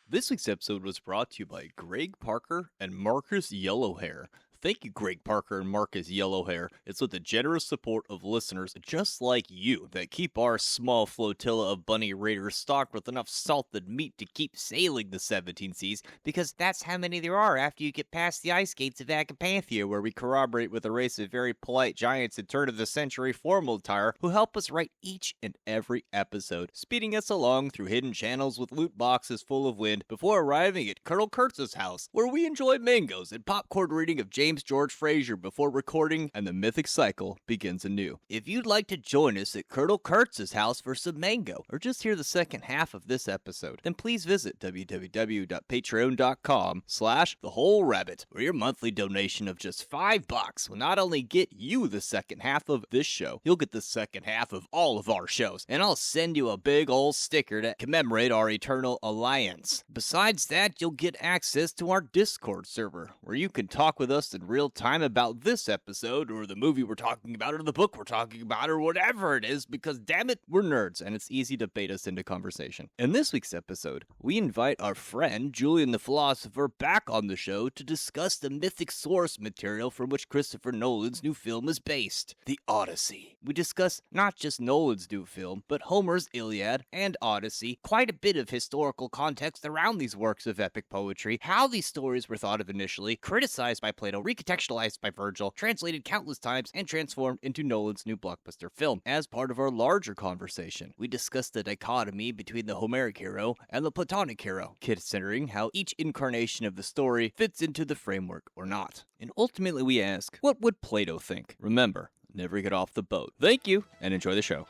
This week's episode was brought to you by Greg Parker and Marcus Yellowhair. Thank you, Greg Parker and Marcus Yellowhair. It's with the generous support of listeners just like you that keep our small flotilla of bunny raiders stocked with enough salted meat to keep sailing the 17 seas, because that's how many there are after you get past the ice gates of Agapanthia, where we corroborate with a race of very polite giants in turn-of-the-century formal attire who help us write each and every episode, speeding us along through hidden channels with loot boxes full of wind before arriving at Colonel Kurtz's house, where we enjoy mangoes and popcorn reading of James George Fraser before recording, and the mythic cycle begins anew. If you'd like to join us at Colonel Kurtz's house for some mango, or just hear the second half of this episode, then please visit www.patreon.com/thewholerabbit, where your monthly donation of just $5 will not only get you the second half of this show, you'll get the second half of all of our shows, and I'll send you a big old sticker to commemorate our eternal alliance. Besides that, you'll get access to our Discord server, where you can talk with us in real time about this episode, or the movie we're talking about, or the book we're talking about, or whatever it is, because damn it, we're nerds, and it's easy to bait us into conversation. In this week's episode, we invite our friend Julian the Philosopher back on the show to discuss the mythic source material from which Christopher Nolan's new film is based, the Odyssey. We discuss not just Nolan's new film, but Homer's Iliad and Odyssey, quite a bit of historical context around these works of epic poetry, how these stories were thought of initially, criticized by Plato, recontextualized by Virgil, translated countless times, and transformed into Nolan's new blockbuster film. As part of our larger conversation, we discussed the dichotomy between the Homeric hero and the Platonic hero, considering how each incarnation of the story fits into the framework or not. And ultimately we ask, what would Plato think? Remember, never get off the boat. Thank you, and enjoy the show.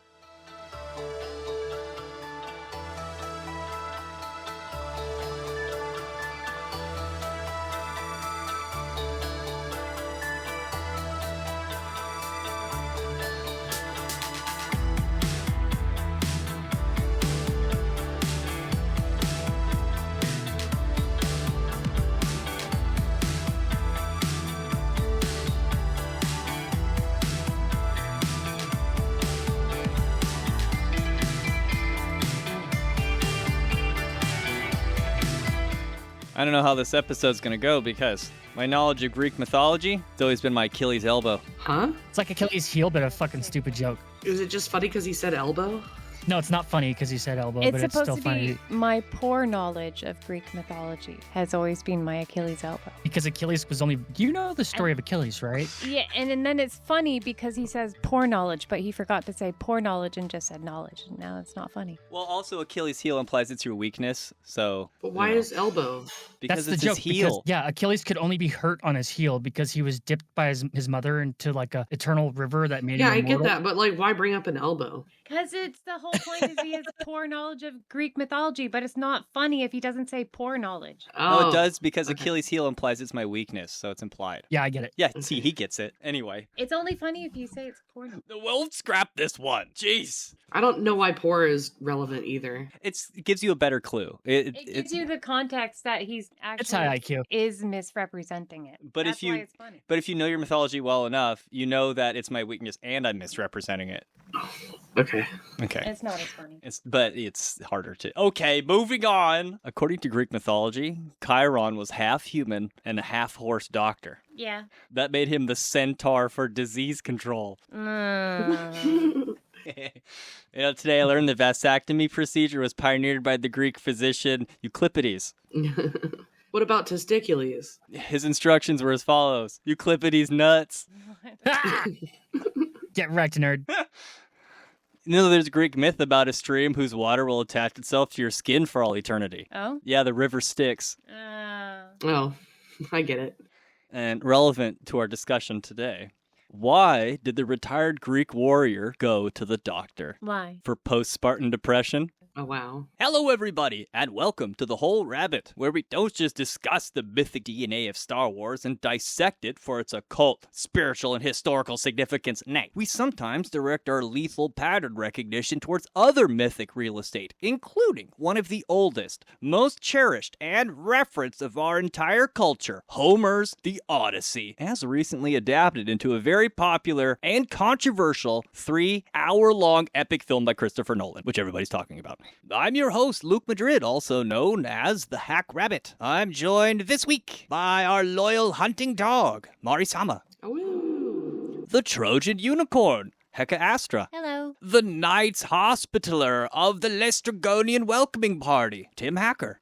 I don't know how this episode's gonna go because my knowledge of Greek mythology has always been my Achilles elbow. Huh? It's like Achilles' heel, but a fucking stupid joke. Is it just funny because he said elbow? No, it's not funny because he said elbow, It's but it's supposed still to funny. be my poor knowledge of Greek mythology has always been my Achilles elbow. Because Achilles was only... You know the story of Achilles, right? Yeah, and then it's funny because he says poor knowledge, but he forgot to say poor knowledge and just said knowledge. And now it's not funny. Well, also Achilles' heel implies it's your weakness, so... But why is elbow? Because That's it's the joke. his heel. Because, Achilles could only be hurt on his heel because he was dipped by his mother into like a eternal river that made Yeah, him I immortal. get that, but like, why bring up an elbow? Because it's the whole point is he has poor knowledge of Greek mythology, but it's not funny if he doesn't say poor knowledge. No, it does because okay. Achilles' heel implies it's my weakness, so it's implied. Yeah, I get it. Yeah, see, he gets it. Anyway. It's only funny if you say it's poor knowledge. We'll scrap this one. Jeez. I don't know why poor is relevant either. It gives you a better clue. It gives you the context that he's It's high actually IQ. is misrepresenting it. But That's if you- why it's funny. But if you know your mythology well enough, you know that it's my weakness and I'm misrepresenting it. Okay. Okay. It's not as funny. But it's harder to... Okay, moving on. According to Greek mythology, Chiron was half human and a half horse doctor. Yeah. That made him the centaur for disease control. Today I learned the vasectomy procedure was pioneered by the Greek physician Euclipides. What about testicules? His instructions were as follows. Euclipides nuts. Get wrecked, nerd. You know, there's a Greek myth about a stream whose water will attach itself to your skin for all eternity. Oh? Yeah, the river Styx. Oh, I get it. And relevant to our discussion today. Why did the retired Greek warrior go to the doctor? Why? For post-Spartan depression? Oh, wow. Hello, everybody, and welcome to The Whole Rabbit, where we don't just discuss the mythic DNA of Star Wars and dissect it for its occult, spiritual, and historical significance. Nay, we sometimes direct our lethal pattern recognition towards other mythic real estate, including one of the oldest, most cherished, and referenced of our entire culture, Homer's The Odyssey, as recently adapted into a very popular and controversial 3-hour-long epic film by Christopher Nolan, which everybody's talking about. I'm your host, Luke Madrid, also known as the Hack Rabbit. I'm joined this week by our loyal hunting dog, Marisama. Woo. The Trojan Unicorn, Heka Astra. Hello. The Knights Hospitaller of the Lestragonian Welcoming Party, Tim Hacker.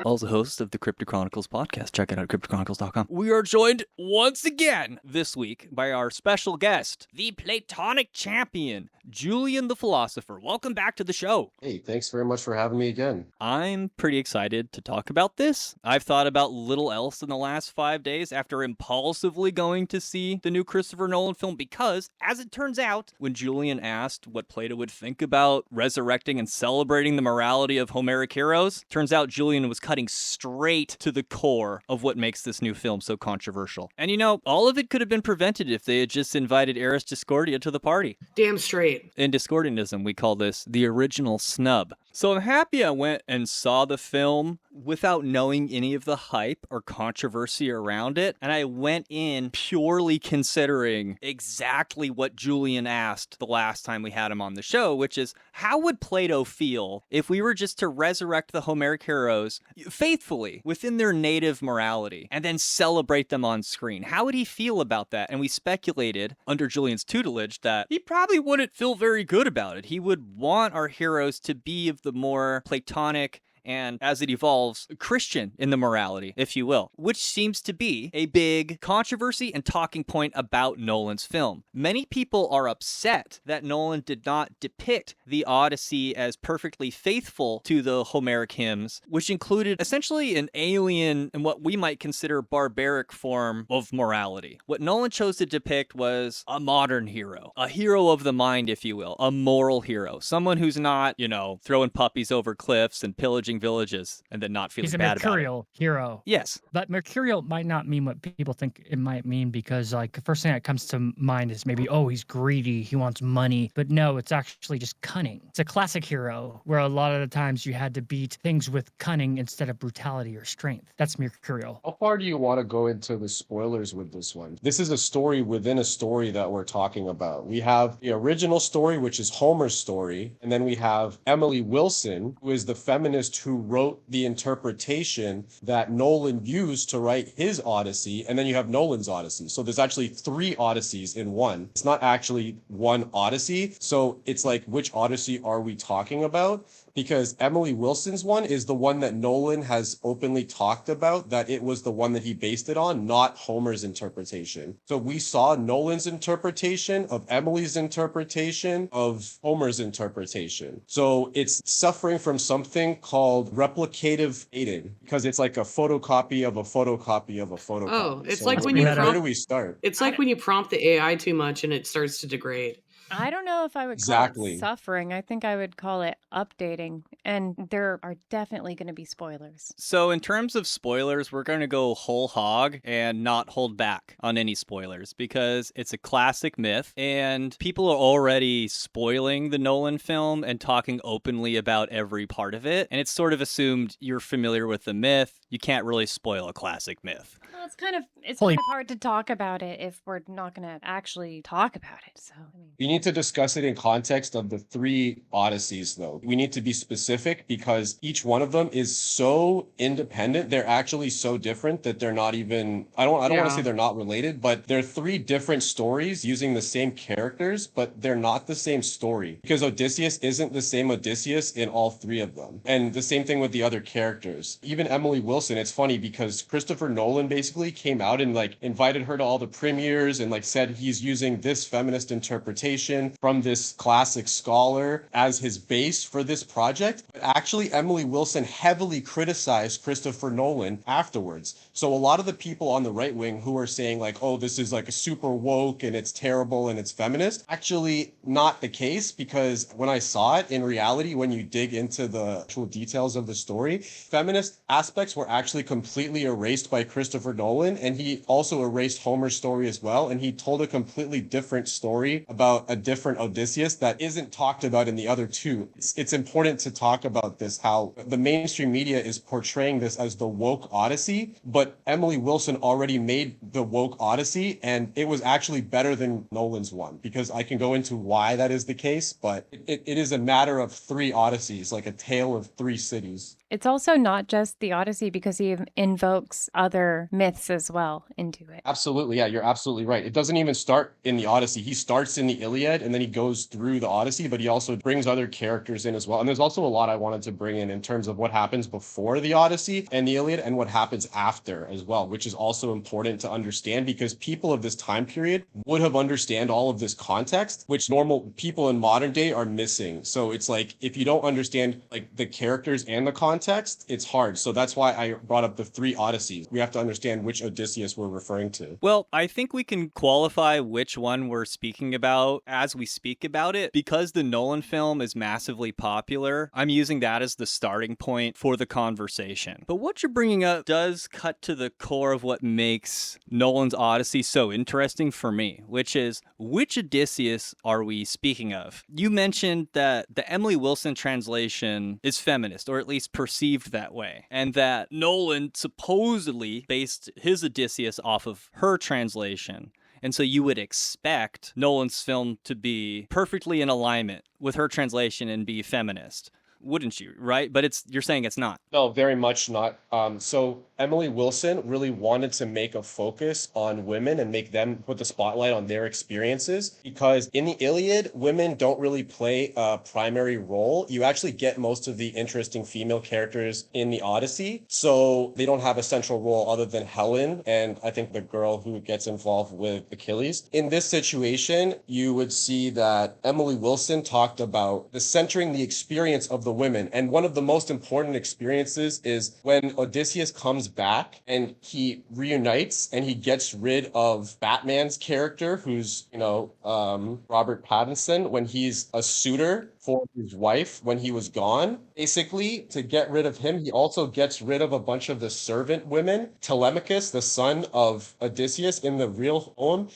Also host of the Crypto Chronicles podcast. Check it out at cryptochronicles.com. We are joined once again this week by our special guest, the Platonic champion, Julian the Philosopher. Welcome back to the show. Hey, thanks very much for having me again. I'm pretty excited to talk about this. I've thought about little else in the last 5 days after impulsively going to see the new Christopher Nolan film because, as it turns out, when Julian asked what Plato would think about resurrecting and celebrating the morality of Homeric heroes, turns out Julian was cutting straight to the core of what makes this new film so controversial. And you know, all of it could have been prevented if they had just invited Eris Discordia to the party. Damn straight. In Discordianism, we call this the original snub. So I'm happy I went and saw the film without knowing any of the hype or controversy around it. And I went in purely considering exactly what Julian asked the last time we had him on the show, which is, how would Plato feel if we were just to resurrect the Homeric heroes faithfully within their native morality and then celebrate them on screen? How would he feel about that? And we speculated under Julian's tutelage that he probably wouldn't feel very good about it. He would want our heroes to be of the more Platonic and, as it evolves, Christian in the morality, if you will, which seems to be a big controversy and talking point about Nolan's film. Many people are upset that Nolan did not depict the Odyssey as perfectly faithful to the Homeric hymns, which included essentially an alien and what we might consider barbaric form of morality. What Nolan chose to depict was a modern hero, a hero of the mind, if you will, a moral hero, someone who's not, throwing puppies over cliffs and pillaging villages and then not feeling He's a bad about it. mercurial hero. Yes. But mercurial might not mean what people think it might mean because, the first thing that comes to mind is maybe, he's greedy, he wants money. But no, it's actually just cunning. It's a classic hero where a lot of the times you had to beat things with cunning instead of brutality or strength. That's mercurial. How far do you want to go into the spoilers with this one? This is a story within a story that we're talking about. We have the original story, which is Homer's story, and then we have Emily Wilson, who is the feminist who wrote the interpretation that Nolan used to write his Odyssey, and then you have Nolan's Odyssey. So there's actually 3 Odysseys in one. It's not actually one Odyssey. So it's like, which Odyssey are we talking about? Because Emily Wilson's one is the one that Nolan has openly talked about, that it was the one that he based it on, not Homer's interpretation. So we saw Nolan's interpretation of Emily's interpretation of Homer's interpretation. So it's suffering from something called replicative dating, because it's like a photocopy of a photocopy of a photocopy. Oh, it's So like when you where prompt- do we start? It's like when you prompt the AI too much and it starts to degrade. I don't know if I would call Exactly. it suffering. I think I would call it updating. And there are definitely going to be spoilers. So in terms of spoilers, we're going to go whole hog and not hold back on any spoilers because it's a classic myth and people are already spoiling the Nolan film and talking openly about every part of it. And it's sort of assumed you're familiar with the myth. You can't really spoil a classic myth. Well, it's kind of Holy- hard to talk about it if we're not going to actually talk about it. So, You need to discuss it in context of the 3 Odysseys, though. We need to be specific because each one of them is so independent. They're actually so different that they're not even, I don't want to say they're not related, but they're 3 different stories using the same characters, but they're not the same story because Odysseus isn't the same Odysseus in all 3 of them. And the same thing with the other characters. Even Emily Wilson, it's funny because Christopher Nolan basically came out and invited her to all the premieres and said he's using this feminist interpretation from this classic scholar as his base for this project. But actually, Emily Wilson heavily criticized Christopher Nolan afterwards. So a lot of the people on the right wing who are saying this is a super woke and it's terrible and it's feminist, actually not the case, because when I saw it in reality, when you dig into the actual details of the story, feminist aspects were actually completely erased by Christopher Nolan, and he also erased Homer's story as well, and he told a completely different story about about a different Odysseus that isn't talked about in the other two. It's important to talk about this, how the mainstream media is portraying this as the woke Odyssey, but Emily Wilson already made the woke Odyssey, and it was actually better than Nolan's one, because I can go into why that is the case, but it is a matter of three Odysseys, like a tale of three cities. It's also not just the Odyssey because he invokes other myths as well into it. Absolutely. Yeah, you're absolutely right. It doesn't even start in the Odyssey. He starts in the Iliad and then he goes through the Odyssey, but he also brings other characters in as well. And there's also a lot I wanted to bring in terms of what happens before the Odyssey and the Iliad and what happens after as well, which is also important to understand because people of this time period would have understand all of this context, which normal people in modern day are missing. So it's like, if you don't understand like the characters and the context, it's hard. So that's why I brought up the three Odysseys. We have to understand which Odysseus we're referring to. Well, I think we can qualify which one we're speaking about as we speak about it. Because the Nolan film is massively popular, I'm using that as the starting point for the conversation. But what you're bringing up does cut to the core of what makes Nolan's Odyssey so interesting for me, which is, which Odysseus are we speaking of? You mentioned that the Emily Wilson translation is feminist, or at least perceived that way, and that Nolan supposedly based his Odysseus off of her translation. And so you would expect Nolan's film to be perfectly in alignment with her translation and be feminist, wouldn't you? Right? But you're saying it's not. No, very much not. So Emily Wilson really wanted to make a focus on women and make them put the spotlight on their experiences, because in the Iliad, women don't really play a primary role. You actually get most of the interesting female characters in the Odyssey. So they don't have a central role other than Helen and I think the girl who gets involved with Achilles. In this situation, you would see that Emily Wilson talked about centering the experience of the women. And one of the most important experiences is when Odysseus comes back and he reunites and he gets rid of Batman's character, who's, Robert Pattinson, when he's a suitor for his wife when he was gone. Basically, to get rid of him, he also gets rid of a bunch of the servant women. Telemachus, the son of Odysseus in the real home,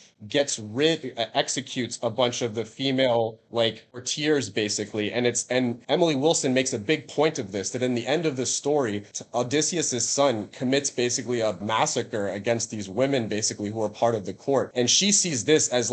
executes a bunch of the female, courtiers, basically. And Emily Wilson makes a big point of this, that in the end of the story, Odysseus's son commits basically a massacre against these women, basically, who are part of the court. And she sees this as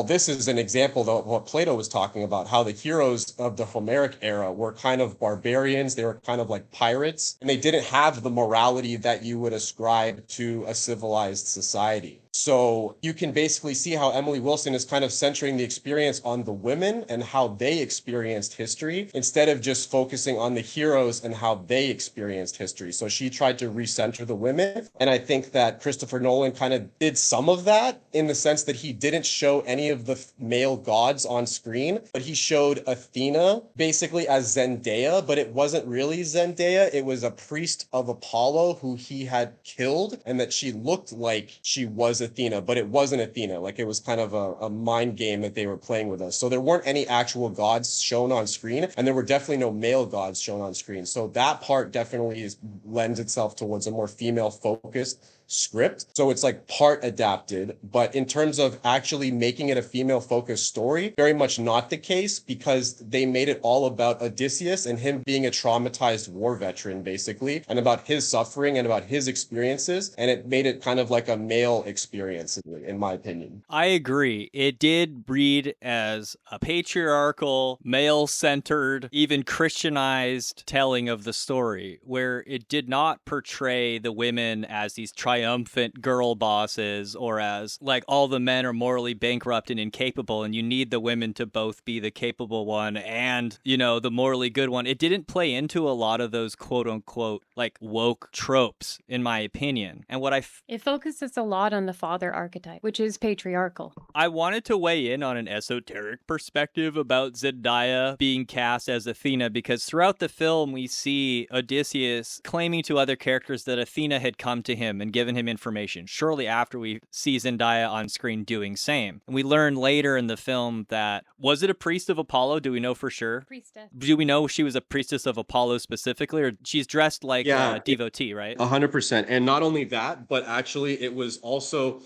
this is an example of what Plato was talking about, how the heroes of the Homeric era were kind of barbarians. They were kind of like pirates, and they didn't have the morality that you would ascribe to a civilized society. So you can basically see how Emily Wilson is kind of centering the experience on the women and how they experienced history instead of just focusing on the heroes and how they experienced history. So she tried to recenter the women. And I think that Christopher Nolan kind of did some of that in the sense that he didn't show any of the male gods on screen, but he showed Athena basically as Zendaya, but it wasn't really Zendaya. It was a priest of Apollo who he had killed, and that she looked like she was Athena, but it wasn't Athena. It was kind of a mind game that they were playing with us. So there weren't any actual gods shown on screen, and there were definitely no male gods shown on screen. So that part definitely lends itself towards a more female-focused script. So it's part adapted, but in terms of actually making it a female-focused story, very much not the case, because they made it all about Odysseus and him being a traumatized war veteran, basically, and about his suffering and about his experiences, and it made it kind of like a male experience, in my opinion. I agree. It did read as a patriarchal, male-centered, even Christianized telling of the story, where it did not portray the women as these triumphant girl bosses, or as all the men are morally bankrupt and incapable and you need the women to both be the capable one and the morally good one. It didn't play into a lot of those quote unquote woke tropes, in my opinion. And it focuses a lot on the father archetype, which is patriarchal. I wanted to weigh in on an esoteric perspective about Zendaya being cast as Athena, because throughout the film we see Odysseus claiming to other characters that Athena had come to him and given him information shortly after we see Zendaya on screen doing same. And we learn later in the film that, was it a priest of Apollo? Do we know for sure? Priestess. Do we know she was a priestess of Apollo specifically, or she's dressed like a devotee, right? 100%. And not only that, but actually it was also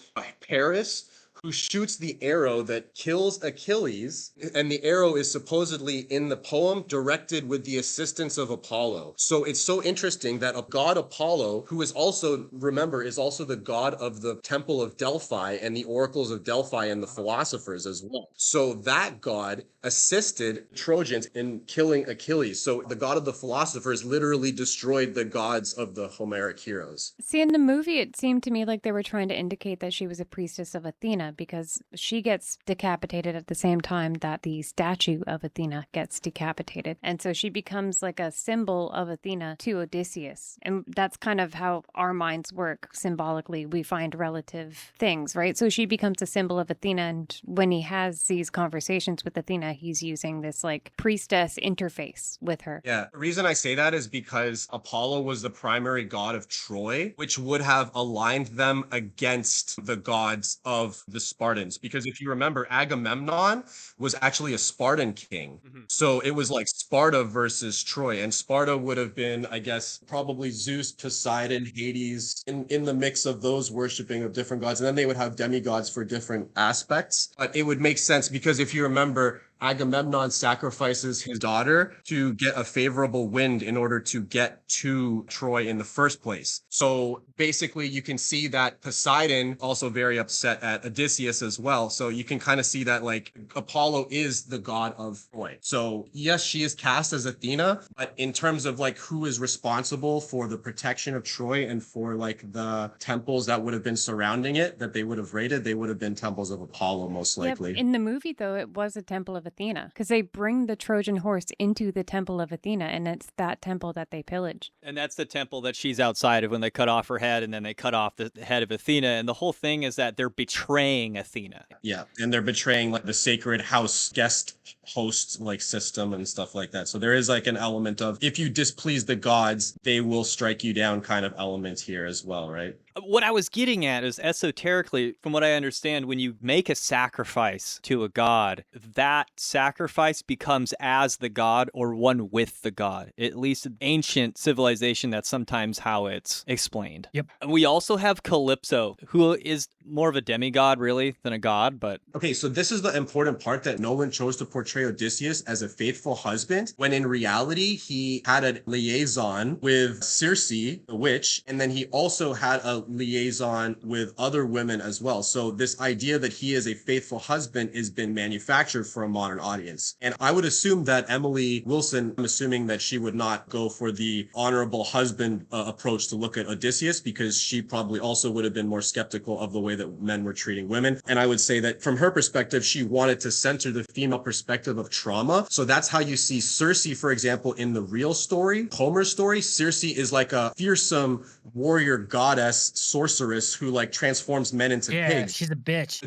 Paris who shoots the arrow that kills Achilles, and the arrow is supposedly in the poem directed with the assistance of Apollo. So it's so interesting that a god Apollo, who is also, remember, is also the god of the Temple of Delphi and the oracles of Delphi and the philosophers as well. So that god assisted Trojans in killing Achilles. So the god of the philosophers literally destroyed the gods of the Homeric heroes. See, in the movie, it seemed to me like they were trying to indicate that she was a priestess of Athena because she gets decapitated at the same time that the statue of Athena gets decapitated. And so she becomes like a symbol of Athena to Odysseus. And that's kind of how our minds work symbolically. We find relative things, right? So she becomes a symbol of Athena. And when he has these conversations with Athena, he's using this like priestess interface with her. Yeah. The reason I say that is because Apollo was the primary god of Troy, which would have aligned them against the gods of the Spartans. Because if you remember, Agamemnon was actually a Spartan king. Mm-hmm. So it was like Sparta versus Troy. And Sparta would have been, I guess, probably Zeus, Poseidon, Hades, in the mix of those worshiping of different gods. And then they would have demigods for different aspects. But it would make sense because if you remember, Agamemnon sacrifices his daughter to get a favorable wind in order to get to Troy in the first place. So basically you can see that Poseidon also very upset at Odysseus as well. So you can kind of see that like Apollo is the god of Troy. So yes, she is cast as Athena, but in terms of like who is responsible for the protection of Troy and for like the temples that would have been surrounding it that they would have raided, they would have been temples of Apollo most likely. Yep. In the movie though, it was a temple of Athena because they bring the Trojan horse into the temple of Athena and it's that temple that they pillage. And that's the temple that she's outside of when they cut off her head and then they cut off the head of Athena. And the whole thing is that they're betraying Athena. Yeah. And they're betraying like the sacred house guest host like system and stuff like that. So there is like an element of if you displease the gods, they will strike you down kind of element here as well, right? What I was getting at is esoterically, from what I understand, when you make a sacrifice to a god, that sacrifice becomes as the god or one with the god. At least in ancient civilization, that's sometimes how it's explained. Yep. And we also have Calypso, who is more of a demigod, really, than a god, but... Okay, so this is the important part that Nolan chose to portray Odysseus as a faithful husband, when in reality, he had a liaison with Circe, the witch, and then he also had a liaison with other women as well. So this idea that he is a faithful husband has been manufactured for a modern audience. And I would assume that Emily Wilson, I'm assuming that she would not go for the honorable husband approach to look at Odysseus because she probably also would have been more skeptical of the way that men were treating women. And I would say that from her perspective, she wanted to center the female perspective of trauma. So that's how you see Circe, for example, in the real story, Homer's story. Circe is like a fearsome warrior goddess sorceress who like transforms men into pigs. She's a bitch.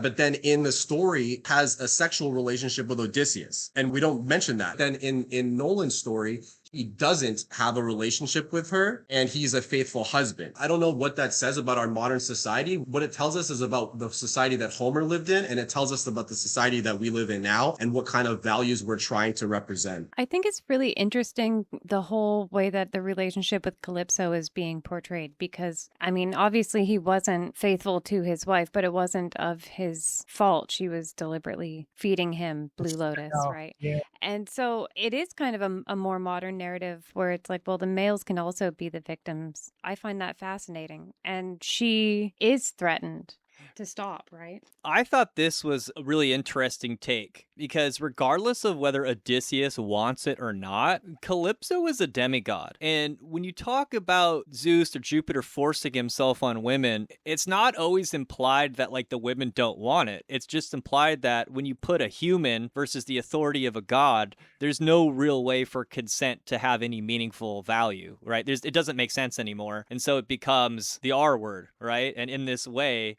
But then in the story has a sexual relationship with Odysseus. And we don't mention that. Then in Nolan's story, he doesn't have a relationship with her and he's a faithful husband. I don't know what that says about our modern society. What it tells us is about the society that Homer lived in, and it tells us about the society that we live in now and what kind of values we're trying to represent. I think it's really interesting the whole way that the relationship with Calypso is being portrayed because, I mean, obviously he wasn't faithful to his wife, but it wasn't of his fault. She was deliberately feeding him Blue Lotus, right? Yeah. And so it is kind of a more modern narrative where it's like, well, the males can also be the victims. I find that fascinating. And she is threatened to stop, right? I thought this was a really interesting take because regardless of whether Odysseus wants it or not, Calypso is a demigod. And when you talk about Zeus or Jupiter forcing himself on women, it's not always implied that like the women don't want it. It's just implied that when you put a human versus the authority of a god, there's no real way for consent to have any meaningful value, right? It doesn't make sense anymore. And so it becomes the R word, right? And in this way...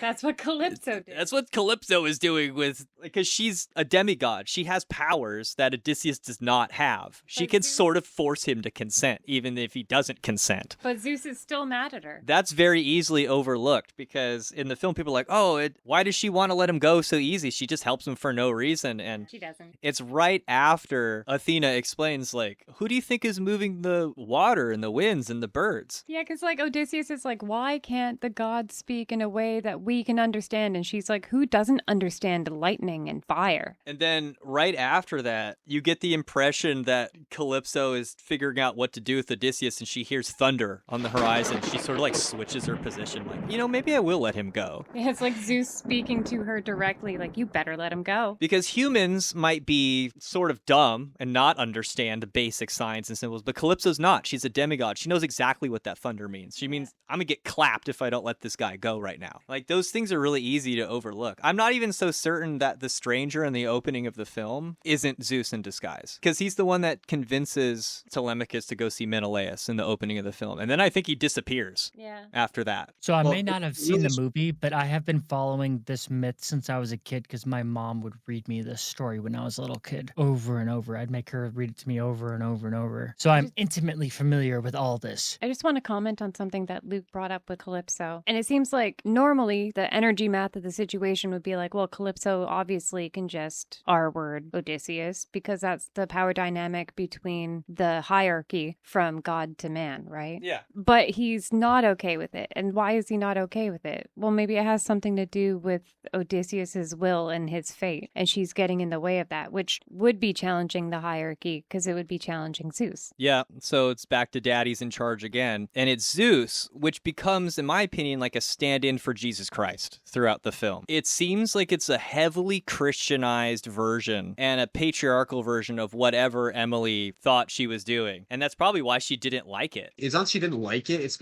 That's what Calypso did. That's what Calypso is doing with, because she's a demigod. She has powers that Odysseus does not have. She can sort of force him to consent, even if he doesn't consent. But Zeus is still mad at her. That's very easily overlooked because in the film, people are like, oh, why does she want to let him go so easy? She just helps him for no reason. And she doesn't. It's right after Athena explains, like, who do you think is moving the water and the winds and the birds? Yeah, because like Odysseus is like, why can't the gods speak in a way that that we can understand. And she's like, who doesn't understand lightning and fire? And then right after that, you get the impression that Calypso is figuring out what to do with Odysseus, and she hears thunder on the horizon. She sort of like switches her position, like, maybe I will let him go. Yeah, it's like Zeus speaking to her directly, like, you better let him go. Because humans might be sort of dumb and not understand the basic signs and symbols, but Calypso's not. She's a demigod. She knows exactly what that thunder means. She means, I'm gonna get clapped if I don't let this guy go right now. Like, those things are really easy to overlook. I'm not even so certain that the stranger in the opening of the film isn't Zeus in disguise, because he's the one that convinces Telemachus to go see Menelaus in the opening of the film. And then I think he disappears after that. So I may not have seen the movie, but I have been following this myth since I was a kid because my mom would read me this story when I was a little kid over and over. I'd make her read it to me over and over and over. So I'm intimately familiar with all this. I just want to comment on something that Luke brought up with Calypso. And it seems like normally the energy math of the situation would be like, well, Calypso obviously can just R-word Odysseus because that's the power dynamic between the hierarchy from God to man, right? Yeah. But he's not okay with it. And why is he not okay with it? Well, maybe it has something to do with Odysseus's will and his fate. And she's getting in the way of that, which would be challenging the hierarchy because it would be challenging Zeus. Yeah, so it's back to Daddy's in charge again. And it's Zeus, which becomes, in my opinion, like a stand-in for Jesus Christ throughout the film. It seems like it's a heavily Christianized version and a patriarchal version of whatever Emily thought she was doing. And that's probably why she didn't like it. It's not she didn't like it. It's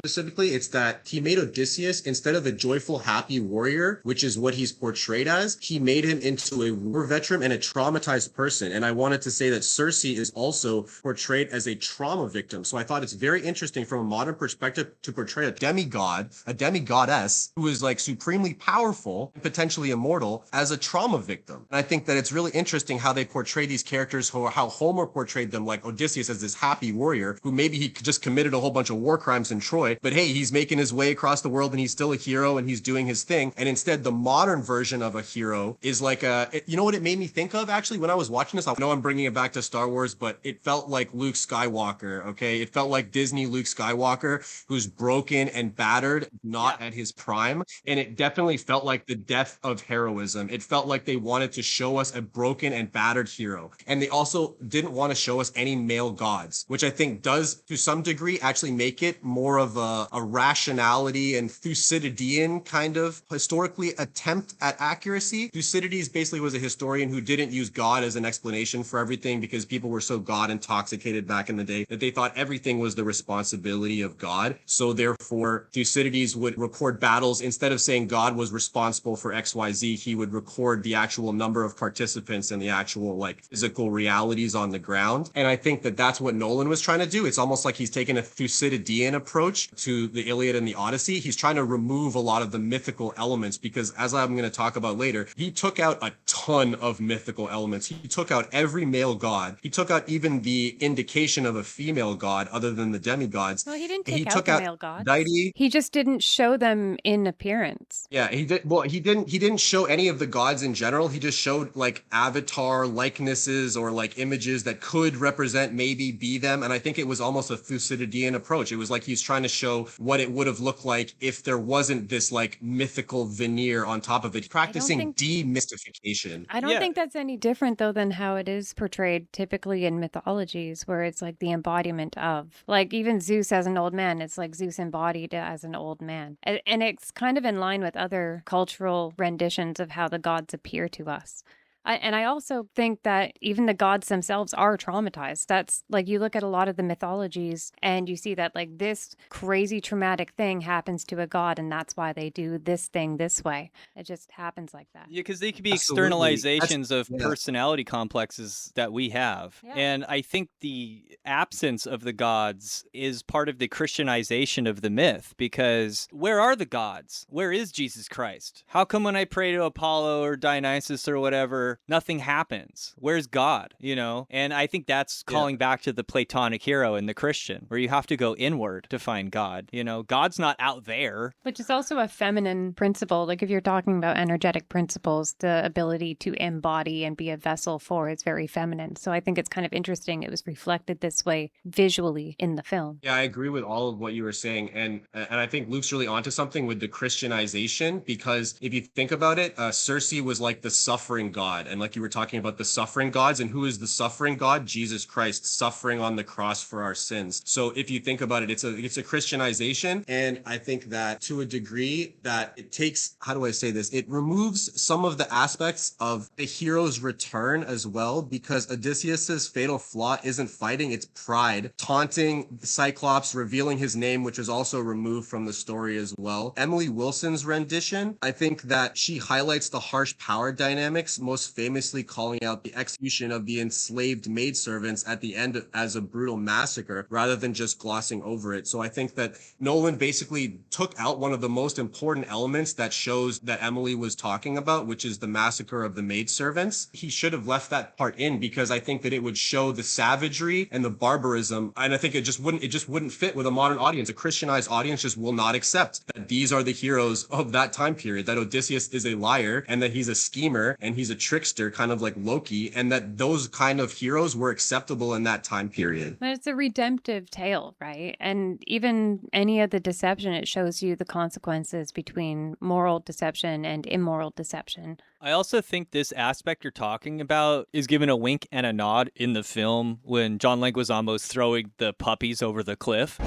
that he made Odysseus, instead of a joyful, happy warrior, which is what he's portrayed as, he made him into a war veteran and a traumatized person. And I wanted to say that Circe is also portrayed as a trauma victim. So I thought it's very interesting from a modern perspective to portray a demigod, a demigoddess, who is like supremely powerful and potentially immortal as a trauma victim. And I think that it's really interesting how they portray these characters, how Homer portrayed them, like Odysseus as this happy warrior who maybe he just committed a whole bunch of war crimes in Troy, but hey, he's making his way across the world and he's still a hero and he's doing his thing. And instead, the modern version of a hero is like you know what it made me think of actually when I was watching this? I know I'm bringing it back to Star Wars, but it felt like Luke Skywalker, okay? It felt like Disney Luke Skywalker, who's broken and battered, not at his prime. And it definitely felt like the death of heroism. It felt like they wanted to show us a broken and battered hero. And they also didn't want to show us any male gods, which I think does, to some degree, actually make it more of a rationality and Thucydidean kind of historically attempt at accuracy. Thucydides basically was a historian who didn't use God as an explanation for everything because people were so God intoxicated back in the day that they thought everything was the responsibility of God. So therefore, Thucydides would record battles. Instead of saying God was responsible for XYZ, he would record the actual number of participants and the actual like physical realities on the ground. And I think that that's what Nolan was trying to do. It's almost like he's taken a Thucydidean approach to the Iliad and the Odyssey. He's trying to remove a lot of the mythical elements because, as I'm going to talk about later, he took out a ton of mythical elements. He took out every male god. He took out even the indication of a female god other than the demigods. Well, he didn't take out the male gods. Deity. He just didn't show them in appearance. Yeah, he did. Well, he didn't show any of the gods in general. He just showed like avatar likenesses or like images that could represent, maybe be them. And I think it was almost a Thucydidean approach. It was like he's trying to show what it would have looked like if there wasn't this like mythical veneer on top of it, practicing demystification. I don't think that's any different though than how it is portrayed typically in mythologies where it's like the embodiment of, like even Zeus as an old man, it's like Zeus embodied as an old man. And it's kind of in line with other cultural renditions of how the gods appear to us. And I also think that even the gods themselves are traumatized. That's like you look at a lot of the mythologies and you see that like this crazy traumatic thing happens to a god and that's why they do this thing this way. It just happens like that. Yeah, because they could be Absolutely. externalizations of personality complexes that we have. Yeah. And I think the absence of the gods is part of the Christianization of the myth because where are the gods? Where is Jesus Christ? How come when I pray to Apollo or Dionysus or whatever, where nothing happens. Where's God, you know? And I think that's calling back to the Platonic hero and the Christian, where you have to go inward to find God. You know, God's not out there. Which is also a feminine principle. Like if you're talking about energetic principles, the ability to embody and be a vessel for is very feminine. So I think it's kind of interesting it was reflected this way visually in the film. Yeah, I agree with all of what you were saying. And I think Luke's really onto something with the Christianization, because if you think about it, Circe was like the suffering god. And like you were talking about the suffering gods, and who is the suffering god? Jesus Christ, suffering on the cross for our sins. So if you think about it, it's a Christianization. And I think that to a degree that it takes, how do I say this? It removes some of the aspects of the hero's return as well, because Odysseus's fatal flaw isn't fighting, it's pride, taunting Cyclops, revealing his name, which is also removed from the story as well. Emily Wilson's rendition, I think that she highlights the harsh power dynamics, most famously calling out the execution of the enslaved maidservants at the end as a brutal massacre, rather than just glossing over it. So I think that Nolan basically took out one of the most important elements that shows that Emily was talking about, which is the massacre of the maidservants. He should have left that part in, because I think that it would show the savagery and the barbarism, and I think it just wouldn't fit with a modern audience. A Christianized audience just will not accept that these are the heroes of that time period, that Odysseus is a liar and that he's a schemer and he's a trickster, kind of like Loki, and that those kind of heroes were acceptable in that time period. But it's a redemptive tale, right? And even any of the deception, it shows you the consequences between moral deception and immoral deception. I also think this aspect you're talking about is given a wink and a nod in the film when John Leguizamo's throwing the puppies over the cliff.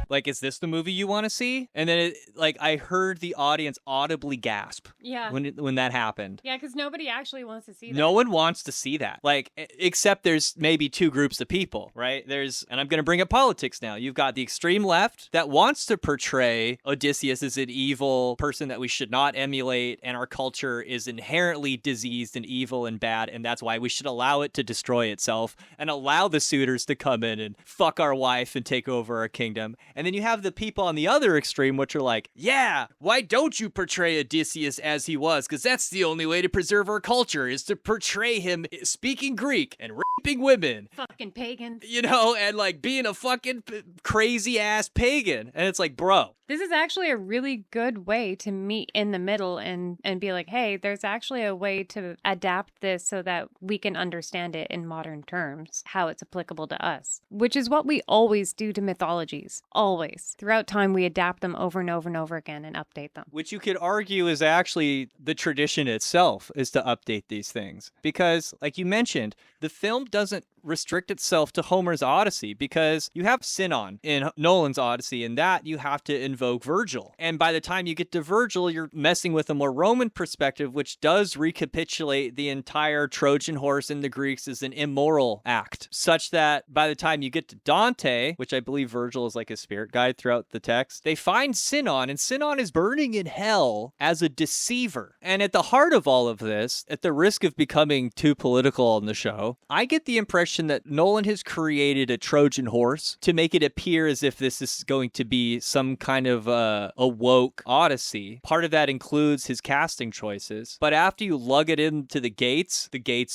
Like, is this the movie you want to see? And then, I heard the audience audibly gasp. Yeah. When that happened. Yeah, because nobody actually wants to see that. No one wants to see that. Like, except there's maybe two groups of people, right? And I'm going to bring up politics now. You've got the extreme left that wants to portray Odysseus as an evil person that we should not emulate, and our culture is inherently diseased and evil and bad, and that's why we should allow it to destroy itself and allow the suitors to come in and fuck our wife and take over our kingdom. And then you have the people on the other extreme, which are like, yeah, why don't you portray Odysseus as he was? Because that's the only way to preserve our culture, is to portray him speaking Greek and raping women. Fucking pagan. You know, and like being a fucking crazy ass pagan. And it's like, bro. This is actually a really good way to meet in the middle and be like, hey, there's actually a way to adapt this so that we can understand it in modern terms, how it's applicable to us, which is what we always do to mythologies. Always. Throughout time, we adapt them over and over and over again and update them. Which you could argue is actually the tradition itself, is to update these things. Because, like you mentioned, the film doesn't restrict itself to Homer's Odyssey, because you have Sinon in Nolan's Odyssey, and that you have to invoke Virgil. And by the time you get to Virgil, you're messing with a more Roman perspective, which does recapitulate the entire Trojan horse in the Greeks as an immoral act, such that by the time you get to Dante, which I believe Virgil is like a spirit guide throughout the text, they find Sinon, and Sinon is burning in hell as a deceiver. And at the heart of all of this, at the risk of becoming too political on the show, I get the impression that Nolan has created a Trojan horse to make it appear as if this is going to be some kind of a woke Odyssey. Part of that includes his casting choices. But after you lug it into the gates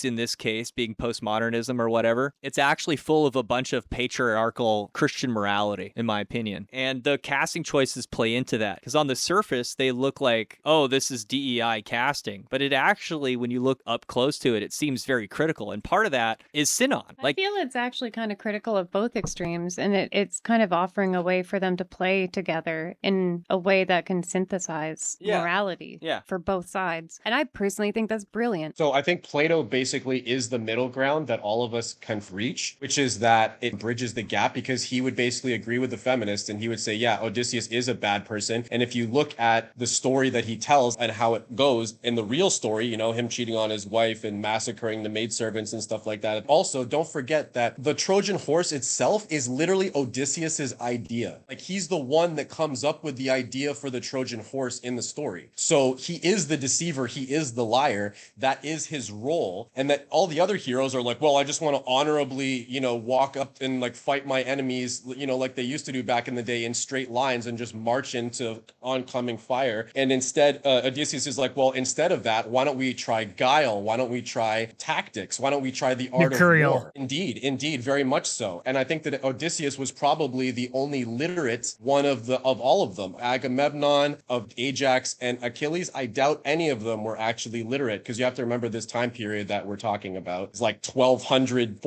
in this case being postmodernism or whatever, it's actually full of a bunch of patriarchal Christian morality, in my opinion. And the casting choices play into that. Because on the surface, they look like, oh, this is DEI casting. But it actually, when you look up close to it, it seems very critical. And part of that is Sinon. I feel it's actually kind of critical of both extremes, and it's kind of offering a way for them to play together in a way that can synthesize morality for both sides. And I personally think that's brilliant. So I think Plato basically is the middle ground that all of us can reach, which is that it bridges the gap, because he would basically agree with the feminist and he would say, yeah, Odysseus is a bad person. And if you look at the story that he tells and how it goes in the real story, you know, him cheating on his wife and massacring the maidservants and stuff like that. Also, don't forget that the Trojan horse itself is literally Odysseus's idea. Like, he's the one that comes up with the idea for the Trojan horse in the story. So he is the deceiver, he is the liar, that is his role. And that all the other heroes are like, well, I just want to honorably, you know, walk up and like fight my enemies, you know, like they used to do back in the day in straight lines and just march into oncoming fire. And instead, Odysseus is like, well, instead of that, why don't we try guile? Why don't we try tactics? Why don't we try the art of war? Indeed, very much so. And I think that Odysseus was probably the only literate one of all of them. Agamemnon, of Ajax, and Achilles, I doubt any of them were actually literate, because you have to remember this time period that we're talking about. It's like 1500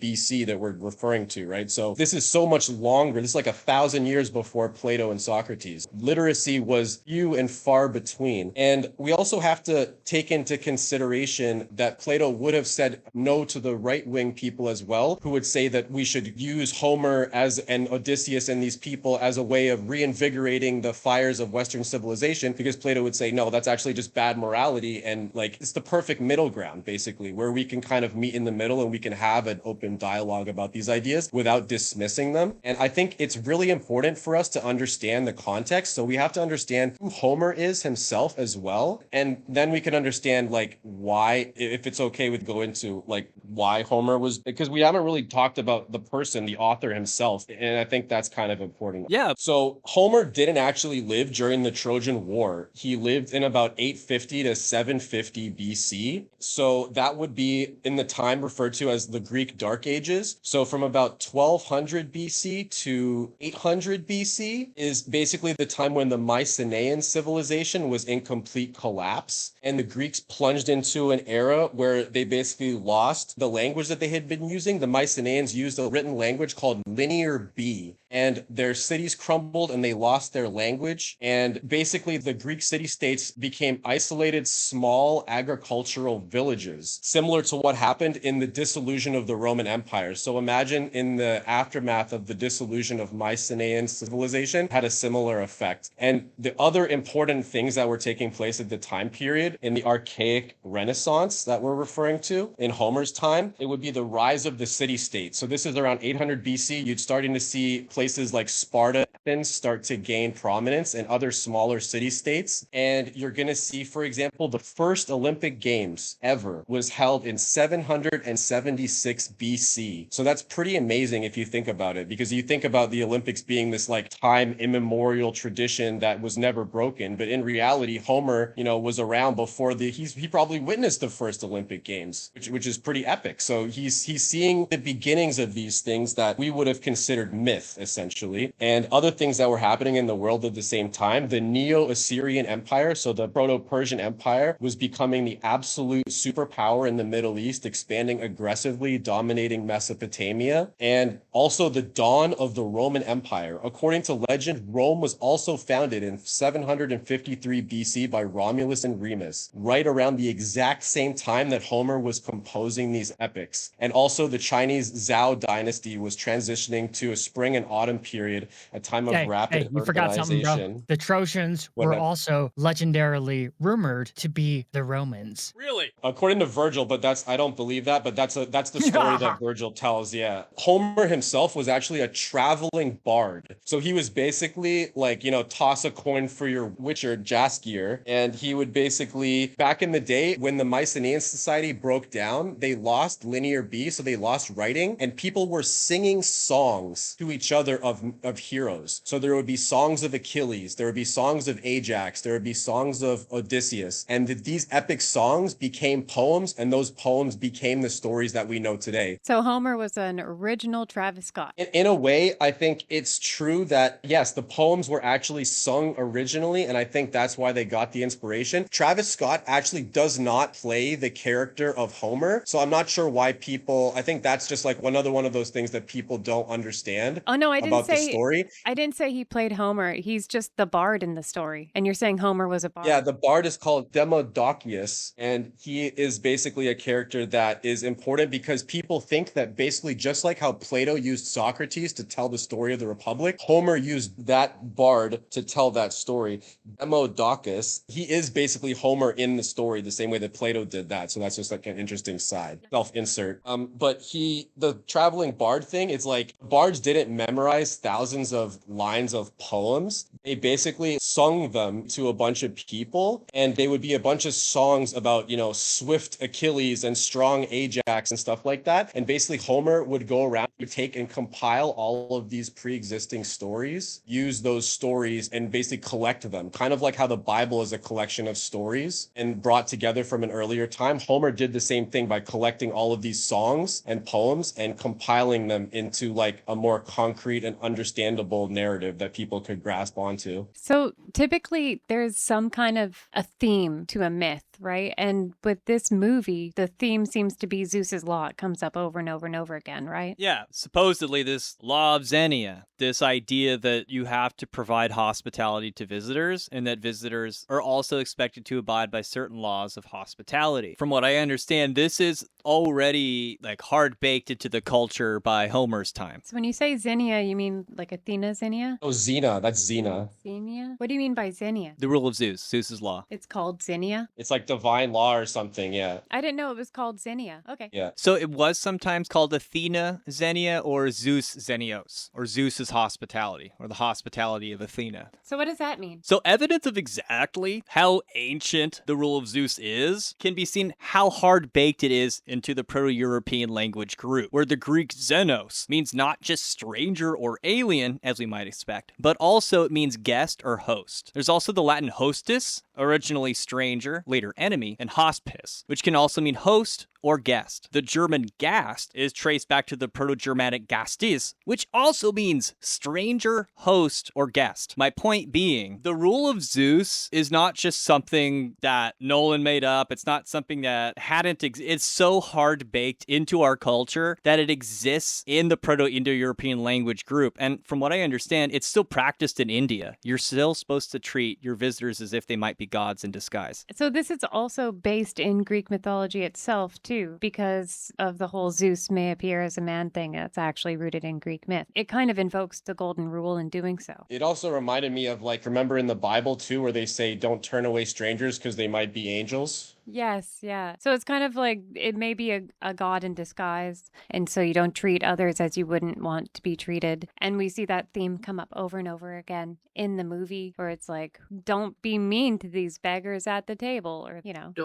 BC that we're referring to, right? So this is so much longer. This is like 1,000 years before Plato and Socrates. Literacy was few and far between. And we also have to take into consideration that Plato would have said no to the right-wing people as well, who would say that we should use Homer and Odysseus and these people as a way of reinvigorating the fires of Western civilization, because Plato would say, no, that's actually just bad morality. And like, it's the perfect middle ground, basically, where we can kind of meet in the middle and we can have an open dialogue about these ideas without dismissing them. And I think it's really important for us to understand the context. So we have to understand who Homer is himself as well. And then we can understand like why, if it's okay with go into like why Homer was, because we haven't really talked about the person, the author himself. And I think that's kind of important. Yeah. So Homer didn't actually live during the Trojan War. He lived in about 850 to 750 BC. So that would be in the time referred to as the Greek Dark Ages. So from about 1200 BC to 800 BC is basically the time when the Mycenaean civilization was in complete collapse. And the Greeks plunged into an era where they basically lost the language that they had been using. The Mycenaeans used a written language called Linear B, and their cities crumbled and they lost their language. And basically the Greek city-states became isolated, small agricultural villages, similar to what happened in the dissolution of the Roman Empire. So imagine in the aftermath of the dissolution of Mycenaean civilization had a similar effect. And the other important things that were taking place at the time period in the archaic Renaissance that we're referring to in Homer's time, it would be the rise of the city-state. So this is around 800 BC. You'd starting to see places like Sparta start to gain prominence and other smaller city-states. And you're going to see, for example, the first Olympic Games ever was held in 776 BC. So that's pretty amazing if you think about it, because you think about the Olympics being this like time immemorial tradition that was never broken. But in reality, Homer, was around before he probably witnessed the first Olympic Games, which is pretty epic. So he's seeing the beginnings of these things that we would have considered myth, essentially, and other things that were happening in the world at the same time. The Neo-Assyrian Empire, so the Proto-Persian Empire, was becoming the absolute superpower in the Middle East, expanding aggressively, dominating Mesopotamia, and also the dawn of the Roman Empire. According to legend, Rome was also founded in 753 BC by Romulus and Remus, right around the exact same time that Homer was composing these epics. And also the Chinese Zhou dynasty was transitioning to a spring and autumn period, a time of rapid you forgot something, bro. The Trojans were also legendarily rumored to be the Romans. Really? According to Virgil, but I don't believe that, but that's the story that Virgil tells, yeah. Homer himself was actually a traveling bard. So he was basically like, toss a coin for your witcher, Jaskier, and he would basically, back in the day, when the Mycenaean society broke down, they lost Linear B, so they lost writing, and people were singing songs to each other of heroes. So there would be songs of Achilles, there would be songs of Ajax, there would be songs of Odysseus, and these epic songs became poems, and those poems became the stories that we know today. So Homer was an original Travis Scott. In a way, I think it's true that, yes, the poems were actually sung originally, and I think that's why they got the inspiration. Travis Scott actually does not play the character of Homer, so I'm not sure why I think that's just like another one of those things that people don't understand. Oh, no, I didn't say the story. I didn't say he played Homer. He's just the bard in the story. And you're saying Homer was a bard. Yeah, the bard is called Demodocus, and he is basically a character that is important because people think that basically just like how Plato used Socrates to tell the story of the Republic, Homer used that bard to tell that story. Demodocus, he is basically Homer in the story the same way that Plato did that. So that's just like an interesting side. Self-insert. But the traveling bard thing, it's like bards didn't memorize memorized thousands of lines of poems. They basically sung them to a bunch of people, and they would be a bunch of songs about, swift Achilles and strong Ajax and stuff like that. And basically Homer would go around, would take and compile all of these pre-existing stories, use those stories and basically collect them, kind of like how the Bible is a collection of stories and brought together from an earlier time. Homer did the same thing by collecting all of these songs and poems and compiling them into like a more concrete and understandable narrative that people could grasp onto. So typically there's some kind of a theme to a myth, right? And with this movie, the theme seems to be Zeus's law. It comes up over and over and over again, right? Yeah, supposedly this law of Xenia, this idea that you have to provide hospitality to visitors and that visitors are also expected to abide by certain laws of hospitality. From what I understand, this is already like hard baked into the culture by Homer's time. So when you say Xenia, you mean like Athena Xenia? Oh, Xena, that's Xena. Xenia? What do you mean by Xenia? The rule of Zeus, Zeus's law. It's called Xenia? It's like divine law or something, yeah. I didn't know it was called Xenia. Okay. Yeah. So it was sometimes called Athena Xenia or Zeus Xenios, or Zeus's hospitality, or the hospitality of Athena. So what does that mean? So evidence of exactly how ancient the rule of Zeus is can be seen how hard baked it is into the Proto-European language group, where the Greek xenos means not just stranger or alien, as we might expect, but also it means guest or host. There's also the Latin hostis, originally stranger, later enemy, and hospice, which can also mean host or guest. The German Gast is traced back to the Proto-Germanic Gastis, which also means stranger, host, or guest. My point being, the rule of Zeus is not just something that Nolan made up. It's not something that it's so hard baked into our culture that it exists in the Proto-Indo-European language group. And from what I understand, it's still practiced in India. You're still supposed to treat your visitors as if they might be gods in disguise. So this is also based in Greek mythology itself, too, because of the whole Zeus may appear as a man thing that's actually rooted in Greek myth. It kind of invokes the golden rule in doing so. It also reminded me of, like, remember in the Bible, too, where they say, don't turn away strangers because they might be angels? Yes, yeah. So it's kind of like it may be a god in disguise, and so you don't treat others as you wouldn't want to be treated. And we see that theme come up over and over again in the movie, where it's like, don't be mean to these beggars at the table, or,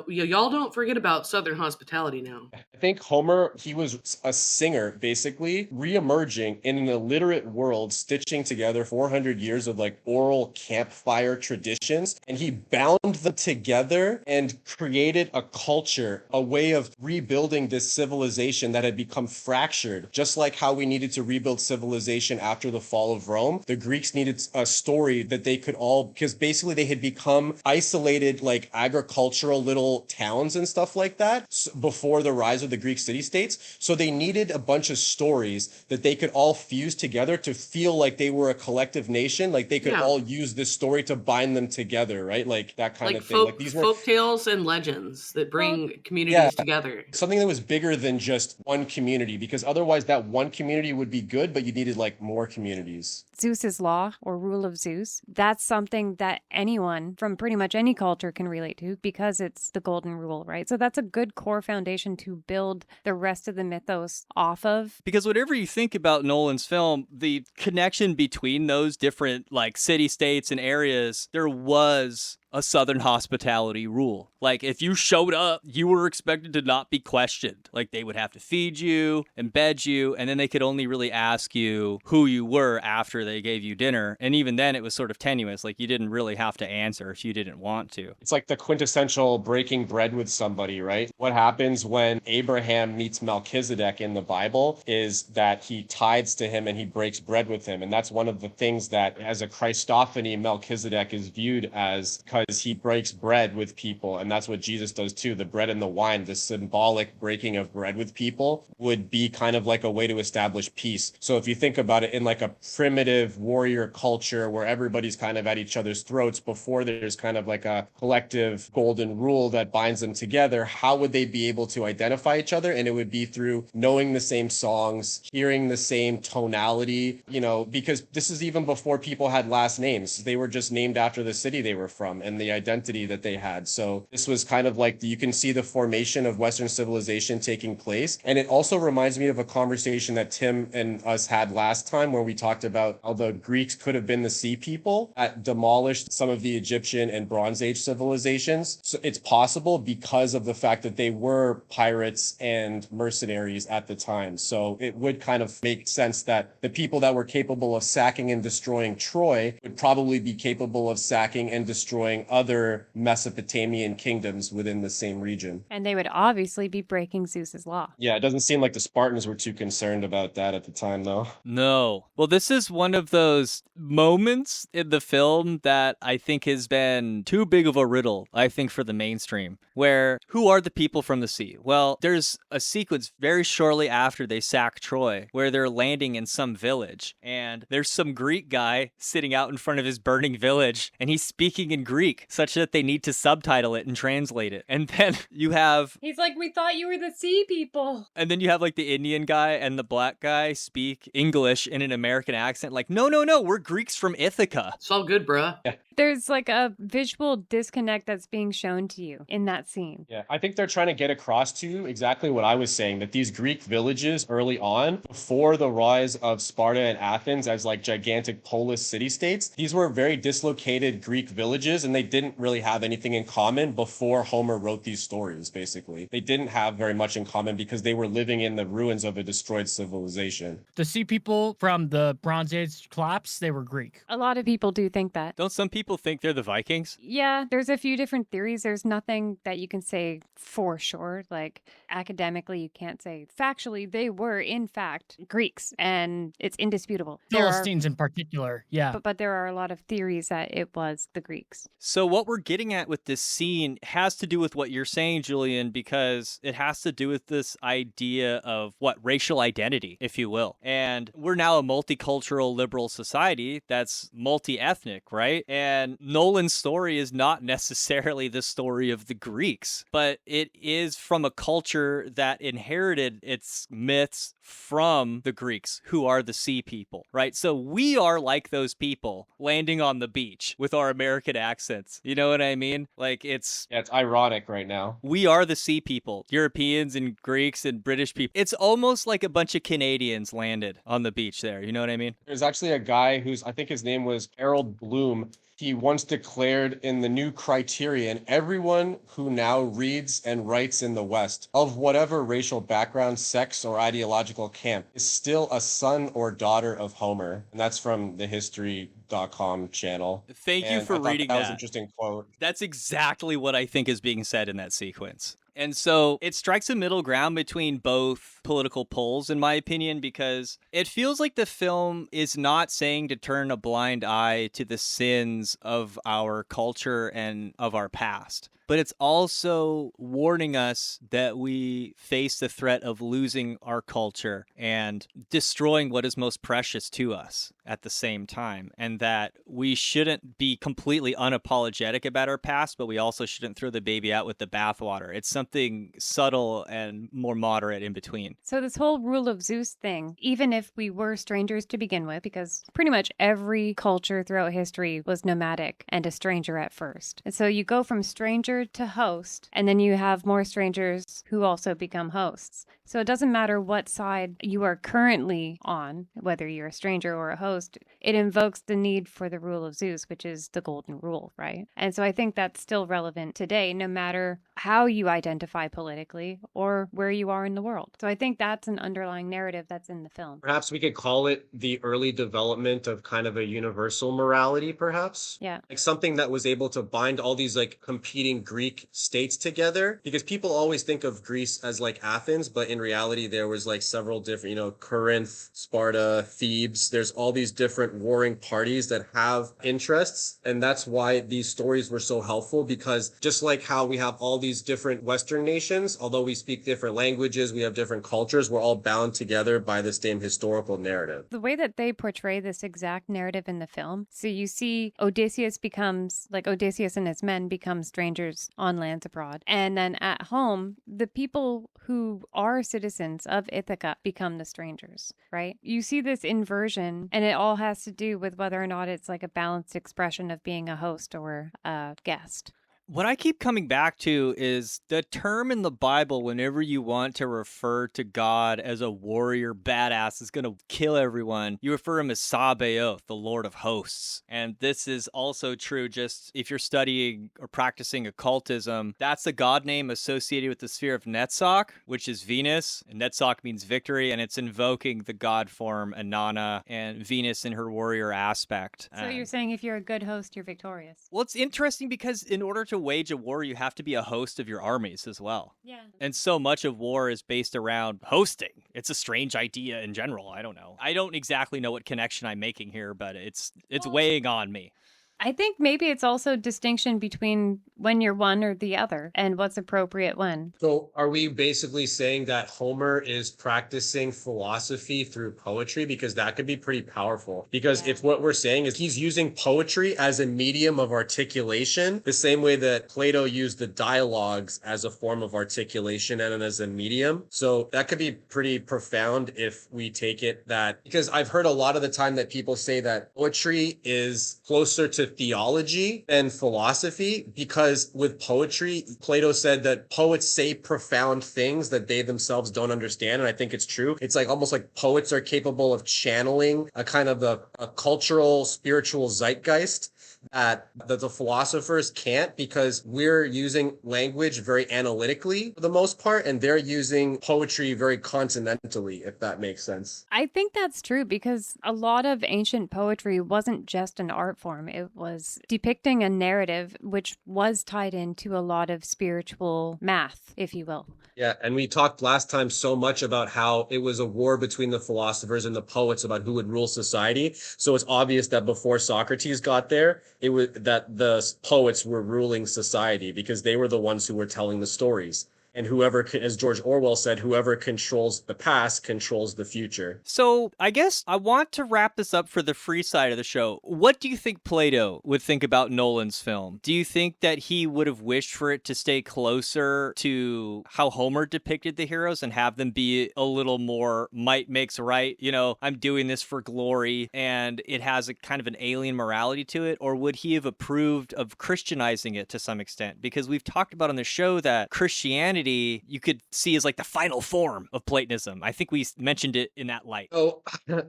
Y'all don't forget about Southern hospitality now. I think Homer, he was a singer, basically, re-emerging in an illiterate world, stitching together 400 years of, like, oral campfire traditions, and he bound them together and created a culture, a way of rebuilding this civilization that had become fractured. Just like how we needed to rebuild civilization after the fall of Rome, the Greeks needed a story that they could all, because basically they had become isolated, like agricultural little towns and stuff like that before the rise of the Greek city-states. So they needed a bunch of stories that they could all fuse together to feel like they were a collective nation, like they could all use this story to bind them together, right? Like that kind of thing. Like these were folk tales and legends that bring communities together. Something that was bigger than just one community, because otherwise that one community would be good, but you needed like more communities. Zeus's law, or rule of Zeus, that's something that anyone from pretty much any culture can relate to because it's the golden rule, right? So that's a good core foundation to build the rest of the mythos off of. Because whatever you think about Nolan's film, the connection between those different like city-states and areas, there was a Southern hospitality rule. Like, if you showed up, you were expected to not be questioned. Like, they would have to feed you and bed you, and then they could only really ask you who you were after they gave you dinner. And even then, it was sort of tenuous. Like, you didn't really have to answer if you didn't want to. It's like the quintessential breaking bread with somebody, right? What happens when Abraham meets Melchizedek in the Bible is that he tithes to him and he breaks bread with him. And that's one of the things that, as a Christophany, Melchizedek is viewed as, because he breaks bread with people. And that's what Jesus does too. The bread and the wine, the symbolic breaking of bread with people, would be kind of like a way to establish peace. So if you think about it in like a primitive warrior culture where everybody's kind of at each other's throats before there's kind of like a collective golden rule that binds them together, how would they be able to identify each other? And it would be through knowing the same songs, hearing the same tonality, because this is even before people had last names. They were just named after the city they were from. and the identity that they had. So this was kind of like you can see the formation of Western civilization taking place. And it also reminds me of a conversation that Tim and us had last time where we talked about how the Greeks could have been the sea people that demolished some of the Egyptian and Bronze Age civilizations. So it's possible because of the fact that they were pirates and mercenaries at the time. So it would kind of make sense that the people that were capable of sacking and destroying Troy would probably be capable of sacking and destroying other Mesopotamian kingdoms within the same region. And they would obviously be breaking Zeus's law. Yeah, it doesn't seem like the Spartans were too concerned about that at the time, though. No. Well, this is one of those moments in the film that I think has been too big of a riddle, I think, for the mainstream, where who are the people from the sea? Well, there's a sequence very shortly after they sack Troy where they're landing in some village, and there's some Greek guy sitting out in front of his burning village, and he's speaking in Greek, such that they need to subtitle it and translate it. And then you have... He's like, we thought you were the sea people. And then you have like the Indian guy and the black guy speak English in an American accent. Like, no, we're Greeks from Ithaca. It's all good, bruh. Yeah. There's like a visual disconnect that's being shown to you in that scene. Yeah, I think they're trying to get across to you exactly what I was saying, that these Greek villages early on, before the rise of Sparta and Athens as like gigantic polis city-states, these were very dislocated Greek villages, and they didn't really have anything in common before Homer wrote these stories, basically. They didn't have very much in common because they were living in the ruins of a destroyed civilization. The sea people from the Bronze Age collapse, they were Greek. A lot of people do think that. Don't some people think they're the Vikings? Yeah, there's a few different theories. There's nothing that you can say for sure. Like academically, you can't say factually they were in fact Greeks, and it's indisputable. Philistines in particular, yeah. But there are a lot of theories that it was the Greeks. So what we're getting at with this scene has to do with what you're saying, Julian, because it has to do with this idea of racial identity, if you will. And we're now a multicultural liberal society that's multi-ethnic, right? And Nolan's story is not necessarily the story of the Greeks, but it is from a culture that inherited its myths from the Greeks, who are the sea people, right? So we are like those people landing on the beach with our American accents. You know what I mean? Like it's ironic right now. We are the sea people, Europeans and Greeks and British people. It's almost like a bunch of Canadians landed on the beach there. You know what I mean? There's actually a guy I think his name was Harold Bloom. He once declared in the new Criterion, everyone who now reads and writes in the West, of whatever racial background, sex, or ideological camp, is still a son or daughter of Homer. And that's from the History.com channel. Thank you for reading that. That was an interesting quote. That's exactly what I think is being said in that sequence. And so it strikes a middle ground between both political poles, in my opinion, because it feels like the film is not saying to turn a blind eye to the sins of our culture and of our past, but it's also warning us that we face the threat of losing our culture and destroying what is most precious to us at the same time, and that we shouldn't be completely unapologetic about our past, but we also shouldn't throw the baby out with the bathwater. It's something subtle and more moderate in between. So this whole rule of Zeus thing, even if we were strangers to begin with, because pretty much every culture throughout history was nomadic and a stranger at first. And so you go from stranger to host, and then you have more strangers who also become hosts. So it doesn't matter what side you are currently on, whether you're a stranger or a host, it invokes the need for the rule of Zeus, which is the golden rule, right? And so I think that's still relevant today, no matter how you identify politically or where you are in the world. So I think that's an underlying narrative that's in the film. Perhaps we could call it the early development of kind of a universal morality, perhaps? Yeah. Like something that was able to bind all these like competing Greek states together, because people always think of Greece as like Athens, but in reality there was like several different, Corinth, Sparta, Thebes. There's all these different warring parties that have interests, and that's why these stories were so helpful, because just like how we have all these different Western nations, although we speak different languages, we have different cultures, we're all bound together by the same historical narrative. The way that they portray this exact narrative in the film, so you see Odysseus and his men become strangers on lands abroad. And then at home, the people who are citizens of Ithaca become the strangers, right? You see this inversion, and it all has to do with whether or not it's like a balanced expression of being a host or a guest. What I keep coming back to is the term in the Bible, whenever you want to refer to God as a warrior badass is going to kill everyone, you refer him as Sabaoth, the Lord of hosts. And this is also true just if you're studying or practicing occultism. That's the god name associated with the sphere of Netzach, which is Venus. And Netzach means victory, and it's invoking the god form Inanna and Venus in her warrior aspect. So you're saying if you're a good host, you're victorious. Well, it's interesting because in order to wage a war, you have to be a host of your armies as well. Yeah. And so much of war is based around hosting. It's a strange idea in general. I don't know. I don't exactly know what connection I'm making here, but it's weighing on me. I think maybe it's also distinction between when you're one or the other and what's appropriate when. So are we basically saying that Homer is practicing philosophy through poetry? Because that could be pretty powerful. Because if what we're saying is he's using poetry as a medium of articulation, the same way that Plato used the dialogues as a form of articulation and as a medium. So that could be pretty profound if we take it that, because I've heard a lot of the time that people say that poetry is closer to theology than philosophy, because with poetry, Plato said that poets say profound things that they themselves don't understand. And I think it's true. It's like almost like poets are capable of channeling a kind of a cultural, spiritual zeitgeist that the philosophers can't, because we're using language very analytically for the most part, and they're using poetry very continentally, if that makes sense. I think that's true because a lot of ancient poetry wasn't just an art form. It was depicting a narrative which was tied into a lot of spiritual math, if you will. Yeah, and we talked last time so much about how it was a war between the philosophers and the poets about who would rule society. So it's obvious that before Socrates got there, it was that the poets were ruling society because they were the ones who were telling the stories. And whoever, as George Orwell said, whoever controls the past controls the future. So I guess I want to wrap this up for the free side of the show. What do you think Plato would think about Nolan's film? Do you think that he would have wished for it to stay closer to how Homer depicted the heroes and have them be a little more might makes right? You know, I'm doing this for glory, and it has a kind of an alien morality to it? Or would he have approved of Christianizing it to some extent? Because we've talked about on the show that Christianity you could see as like the final form of Platonism. I think we mentioned it in that light. Oh,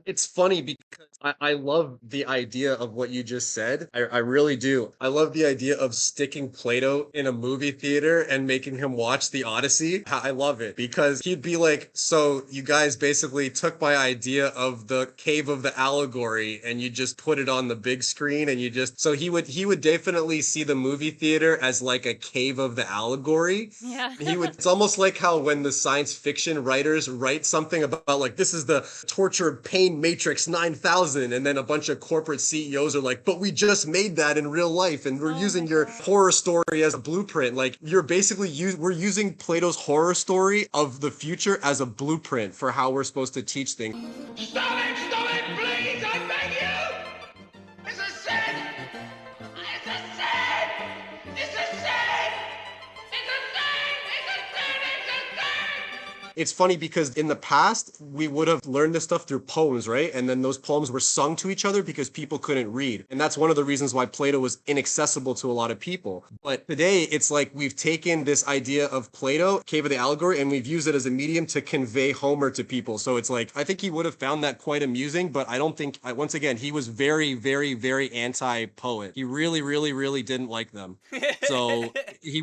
it's funny because I love the idea of what you just said. I really do. I love the idea of sticking Plato in a movie theater and making him watch the Odyssey. I love it because he'd be like, so you guys basically took my idea of the cave of the allegory and you just put it on the big screen and you just, so he would definitely see the movie theater as like a cave of the allegory. Yeah. It's almost like how when the science fiction writers write something about like, this is the torture pain matrix 9000, and then a bunch of corporate CEOs are like, but we just made that in real life and we're using your horror story as a blueprint. Like you're basically we're using Plato's horror story of the future as a blueprint for how we're supposed to teach things. Stop it, please, I beg you! It's a sin! It's a sin! It's a sin! It's a sin! It's funny because in the past, we would have learned this stuff through poems, right? And then those poems were sung to each other because people couldn't read. And that's one of the reasons why Plato was inaccessible to a lot of people. But today, it's like we've taken this idea of Plato, Cave of the Allegory, and we've used it as a medium to convey Homer to people. So it's like, I think he would have found that quite amusing, but I don't think, once again, he was very, very, very anti-poet. He really, really, really didn't like them. So he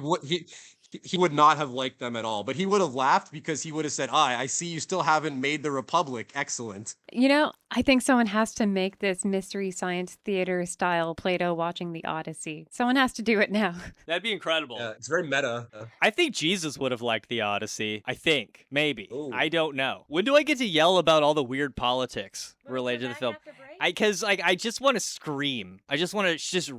would not have liked them at all, but he would have laughed because he would have said, I see you still haven't made the Republic. Excellent. You know, I think someone has to make this mystery science theater style Plato watching the Odyssey. Someone has to do it now. That'd be incredible. Yeah, it's very meta. I think Jesus would have liked the Odyssey. I think. Maybe. Ooh. I don't know. When do I get to yell about all the weird politics related to the film? Because I just want to scream. I just want to just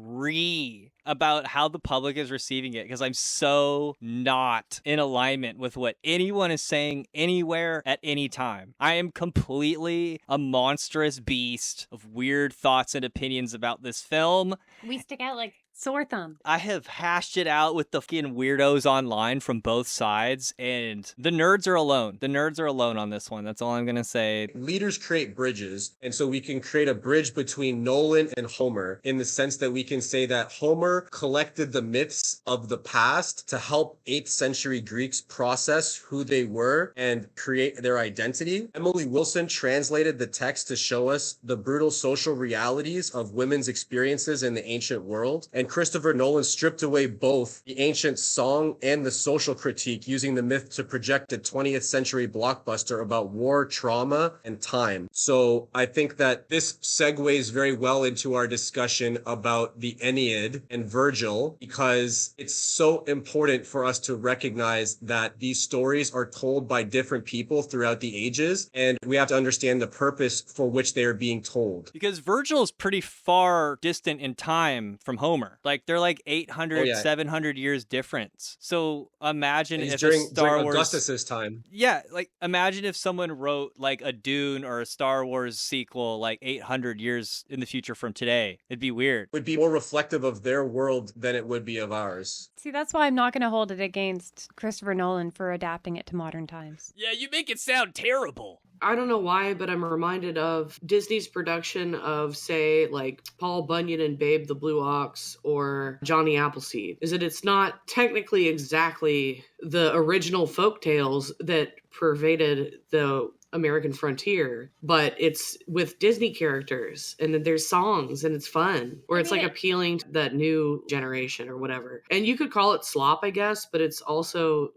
about how the public is receiving it, because I'm so not in alignment with what anyone is saying anywhere at any time. I am completely a monstrous beast of weird thoughts and opinions about this film. We stick out like Sore thumb. I have hashed it out with the fucking weirdos online from both sides, and the nerds are alone. The nerds are alone on this one. That's all I'm going to say. Leaders create bridges, and so we can create a bridge between Nolan and Homer in the sense that we can say that Homer collected the myths of the past to help 8th century Greeks process who they were and create their identity. Emily Wilson translated the text to show us the brutal social realities of women's experiences in the ancient world, and Christopher Nolan stripped away both the ancient song and the social critique, using the myth to project a 20th century blockbuster about war, trauma, and time. So I think that this segues very well into our discussion about the Aeneid and Virgil, because it's so important for us to recognize that these stories are told by different people throughout the ages, and we have to understand the purpose for which they are being told. Because Virgil's pretty far distant in time from Homer. Like, they're like 800, 700 years difference. So imagine if during Star Wars... Augustus's time. Yeah, like, imagine if someone wrote, like, a Dune or a Star Wars sequel, like, 800 years in the future from today. It'd be weird. Would be more reflective of their world than it would be of ours. See, that's why I'm not going to hold it against Christopher Nolan for adapting it to modern times. Yeah, you make it sound terrible. I don't know why, but I'm reminded of Disney's production of, say, like Paul Bunyan and Babe the Blue Ox or Johnny Appleseed. Is that it's not technically exactly the original folk tales that pervaded the American frontier, but it's with Disney characters, and then there's songs, and it's fun, or it's like appealing to that new generation or whatever. And you could call it slop, I guess, but it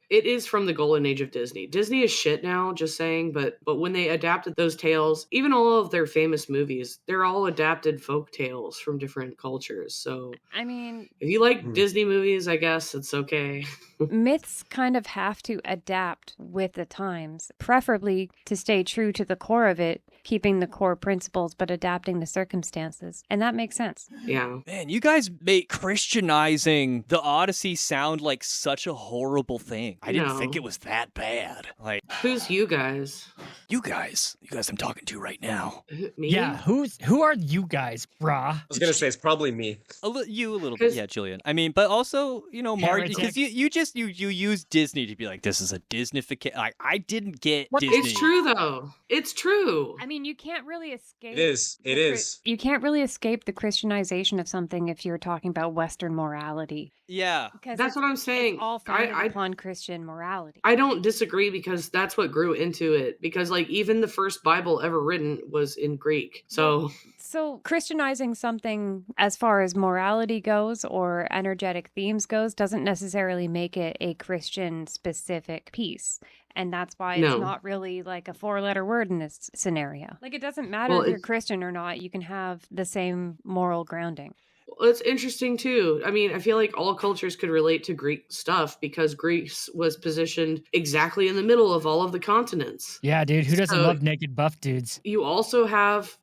is from the golden age of Disney. Disney is shit now, just saying, but when they adapted those tales, even all of their famous movies, they're all adapted folk tales from different cultures. So I mean, if you like Disney movies, I guess it's okay. Myths kind of have to adapt with the times, preferably to stay true to the core of it, keeping the core principles but adapting the circumstances. And that makes sense. Yeah. Man, you guys make Christianizing the Odyssey sound like such a horrible thing. I didn't think it was that bad. Like, who's you guys? You guys I'm talking to right now. Me? Yeah, who are you guys, brah? I was gonna say it's probably me. You a little bit, yeah, Julian. I mean, but also, Mark, because you use Disney to be like, this is a Disneyfication. Like, I didn't get Disney. It's true though. It's true. I mean, you can't really escape. It is. You can't really escape the Christianization of something if you're talking about Western morality. Yeah. That's what I'm saying. It's all founded upon Christian morality. I don't disagree, because that's what grew into it. Because like even the first Bible ever written was in Greek. So Christianizing something as far as morality goes or energetic themes goes doesn't necessarily make it a Christian specific piece. And that's why it's not really like a 4-letter word in this scenario. Like, it doesn't matter if you're Christian or not. You can have the same moral grounding. Well, it's interesting too. I mean, I feel like all cultures could relate to Greek stuff because Greece was positioned exactly in the middle of all of the continents. Yeah, dude, who doesn't love naked buff dudes? You also have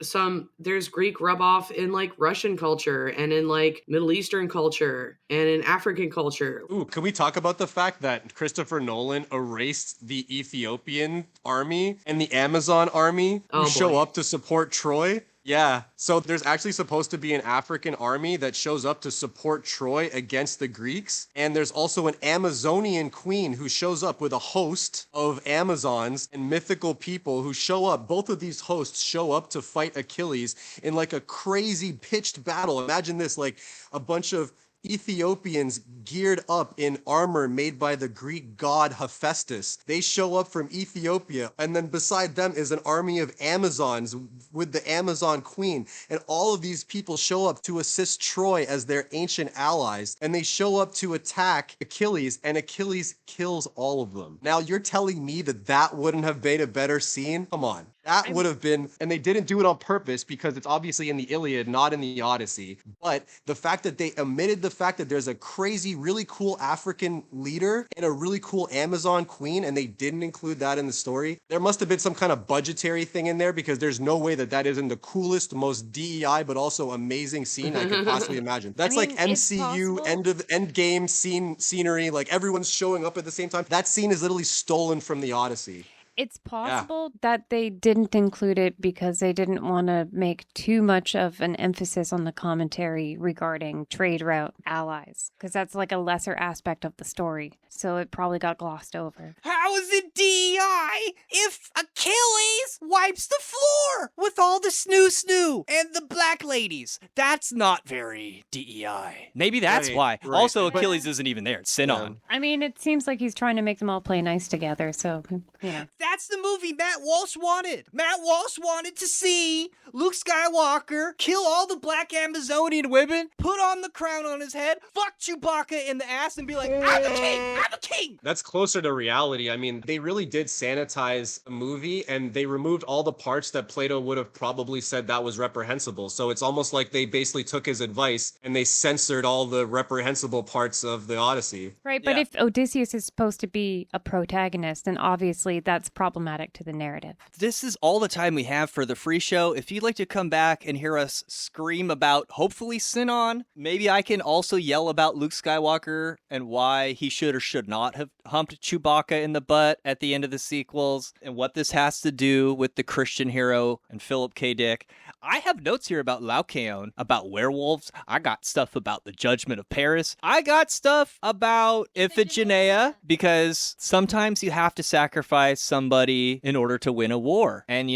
there's Greek rub off in like Russian culture and in like Middle Eastern culture and in African culture. Ooh, can we talk about the fact that Christopher Nolan erased the Ethiopian army and the Amazon army who show up to support Troy? Yeah, so there's actually supposed to be an African army that shows up to support Troy against the Greeks. And there's also an Amazonian queen who shows up with a host of Amazons and mythical people who show up. Both of these hosts show up to fight Achilles in like a crazy pitched battle. Imagine this, like a bunch of Ethiopians geared up in armor made by the Greek god Hephaestus. They show up from Ethiopia, and then beside them is an army of Amazons with the Amazon queen. And all of these people show up to assist Troy as their ancient allies. And they show up to attack Achilles, and Achilles kills all of them. Now, you're telling me that wouldn't have made a better scene? Come on. That would have been, and they didn't do it on purpose because it's obviously in the Iliad, not in the Odyssey. But the fact that they omitted the fact that there's a crazy, really cool African leader and a really cool Amazon queen, and they didn't include that in the story. There must have been some kind of budgetary thing in there, because there's no way that isn't the coolest, most DEI, but also amazing scene I could possibly imagine. That's like MCU end game scenery, like everyone's showing up at the same time. That scene is literally stolen from the Odyssey. It's possible that they didn't include it because they didn't want to make too much of an emphasis on the commentary regarding trade route allies, because that's like a lesser aspect of the story. So it probably got glossed over. How is it DEI if Achilles wipes the floor with all the snoo and the black ladies? That's not very DEI. Maybe that's why. Right. Also, Achilles isn't even there. It's Sinon. I mean, it seems like he's trying to make them all play nice together, so, That's the movie Matt Walsh wanted. Matt Walsh wanted to see Luke Skywalker kill all the black Amazonian women, put on the crown on his head, fuck Chewbacca in the ass, and be like, I'm the king! I'm the king! That's closer to reality. I mean, they really did sanitize the movie, and they removed all the parts that Plato would have probably said that was reprehensible. So it's almost like they basically took his advice and they censored all the reprehensible parts of the Odyssey. Right, but if Odysseus is supposed to be a protagonist, then obviously that's problematic to the narrative. This is all the time we have for the free show. If you'd like to come back and hear us scream about, hopefully, Sinon, maybe I can also yell about Luke Skywalker and why he should or should not have humped Chewbacca in the butt at the end of the sequels, and what this has to do with the Christian hero and Philip K. Dick. I have notes here about Laucaon, about werewolves. I got stuff about the Judgment of Paris. I got stuff about Iphigenia, because sometimes you have to sacrifice somebody in order to win a war. And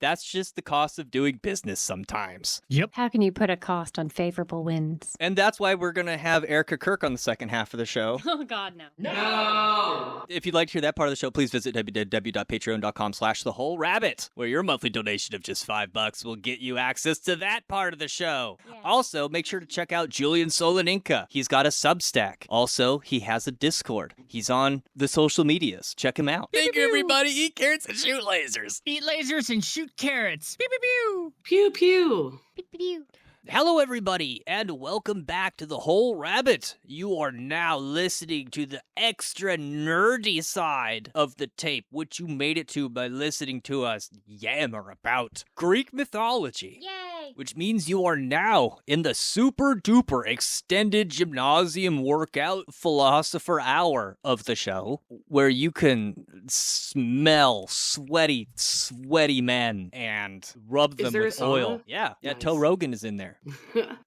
that's just the cost of doing business sometimes. Yep. How can you put a cost on favorable wins? And that's why we're going to have Erica Kirk on the second half of the show. Oh, God, no. No! If you'd like to hear that part of the show, please visit www.patreon.com/thewholerabbit, where your monthly donation of just $5 will get you access to that part of the show. Yeah. Also, make sure to check out Julian Soloninka. He's got a Substack. Also, he has a Discord. He's on the social medias. Check him out. Thank you, everybody. Eat carrots and shoot lasers. Eat lasers and shoot carrots. Pew, pew, pew. Pew pew. Hello, everybody, and welcome back to The Whole Rabbit. You are now listening to the extra nerdy side of the tape, which you made it to by listening to us yammer about Greek mythology. Yay! Which means you are now in the super duper extended gymnasium workout philosopher hour of the show, where you can smell sweaty men and rub them there a with sauna? oil. Yeah, Nice. Toe Rogan is in there.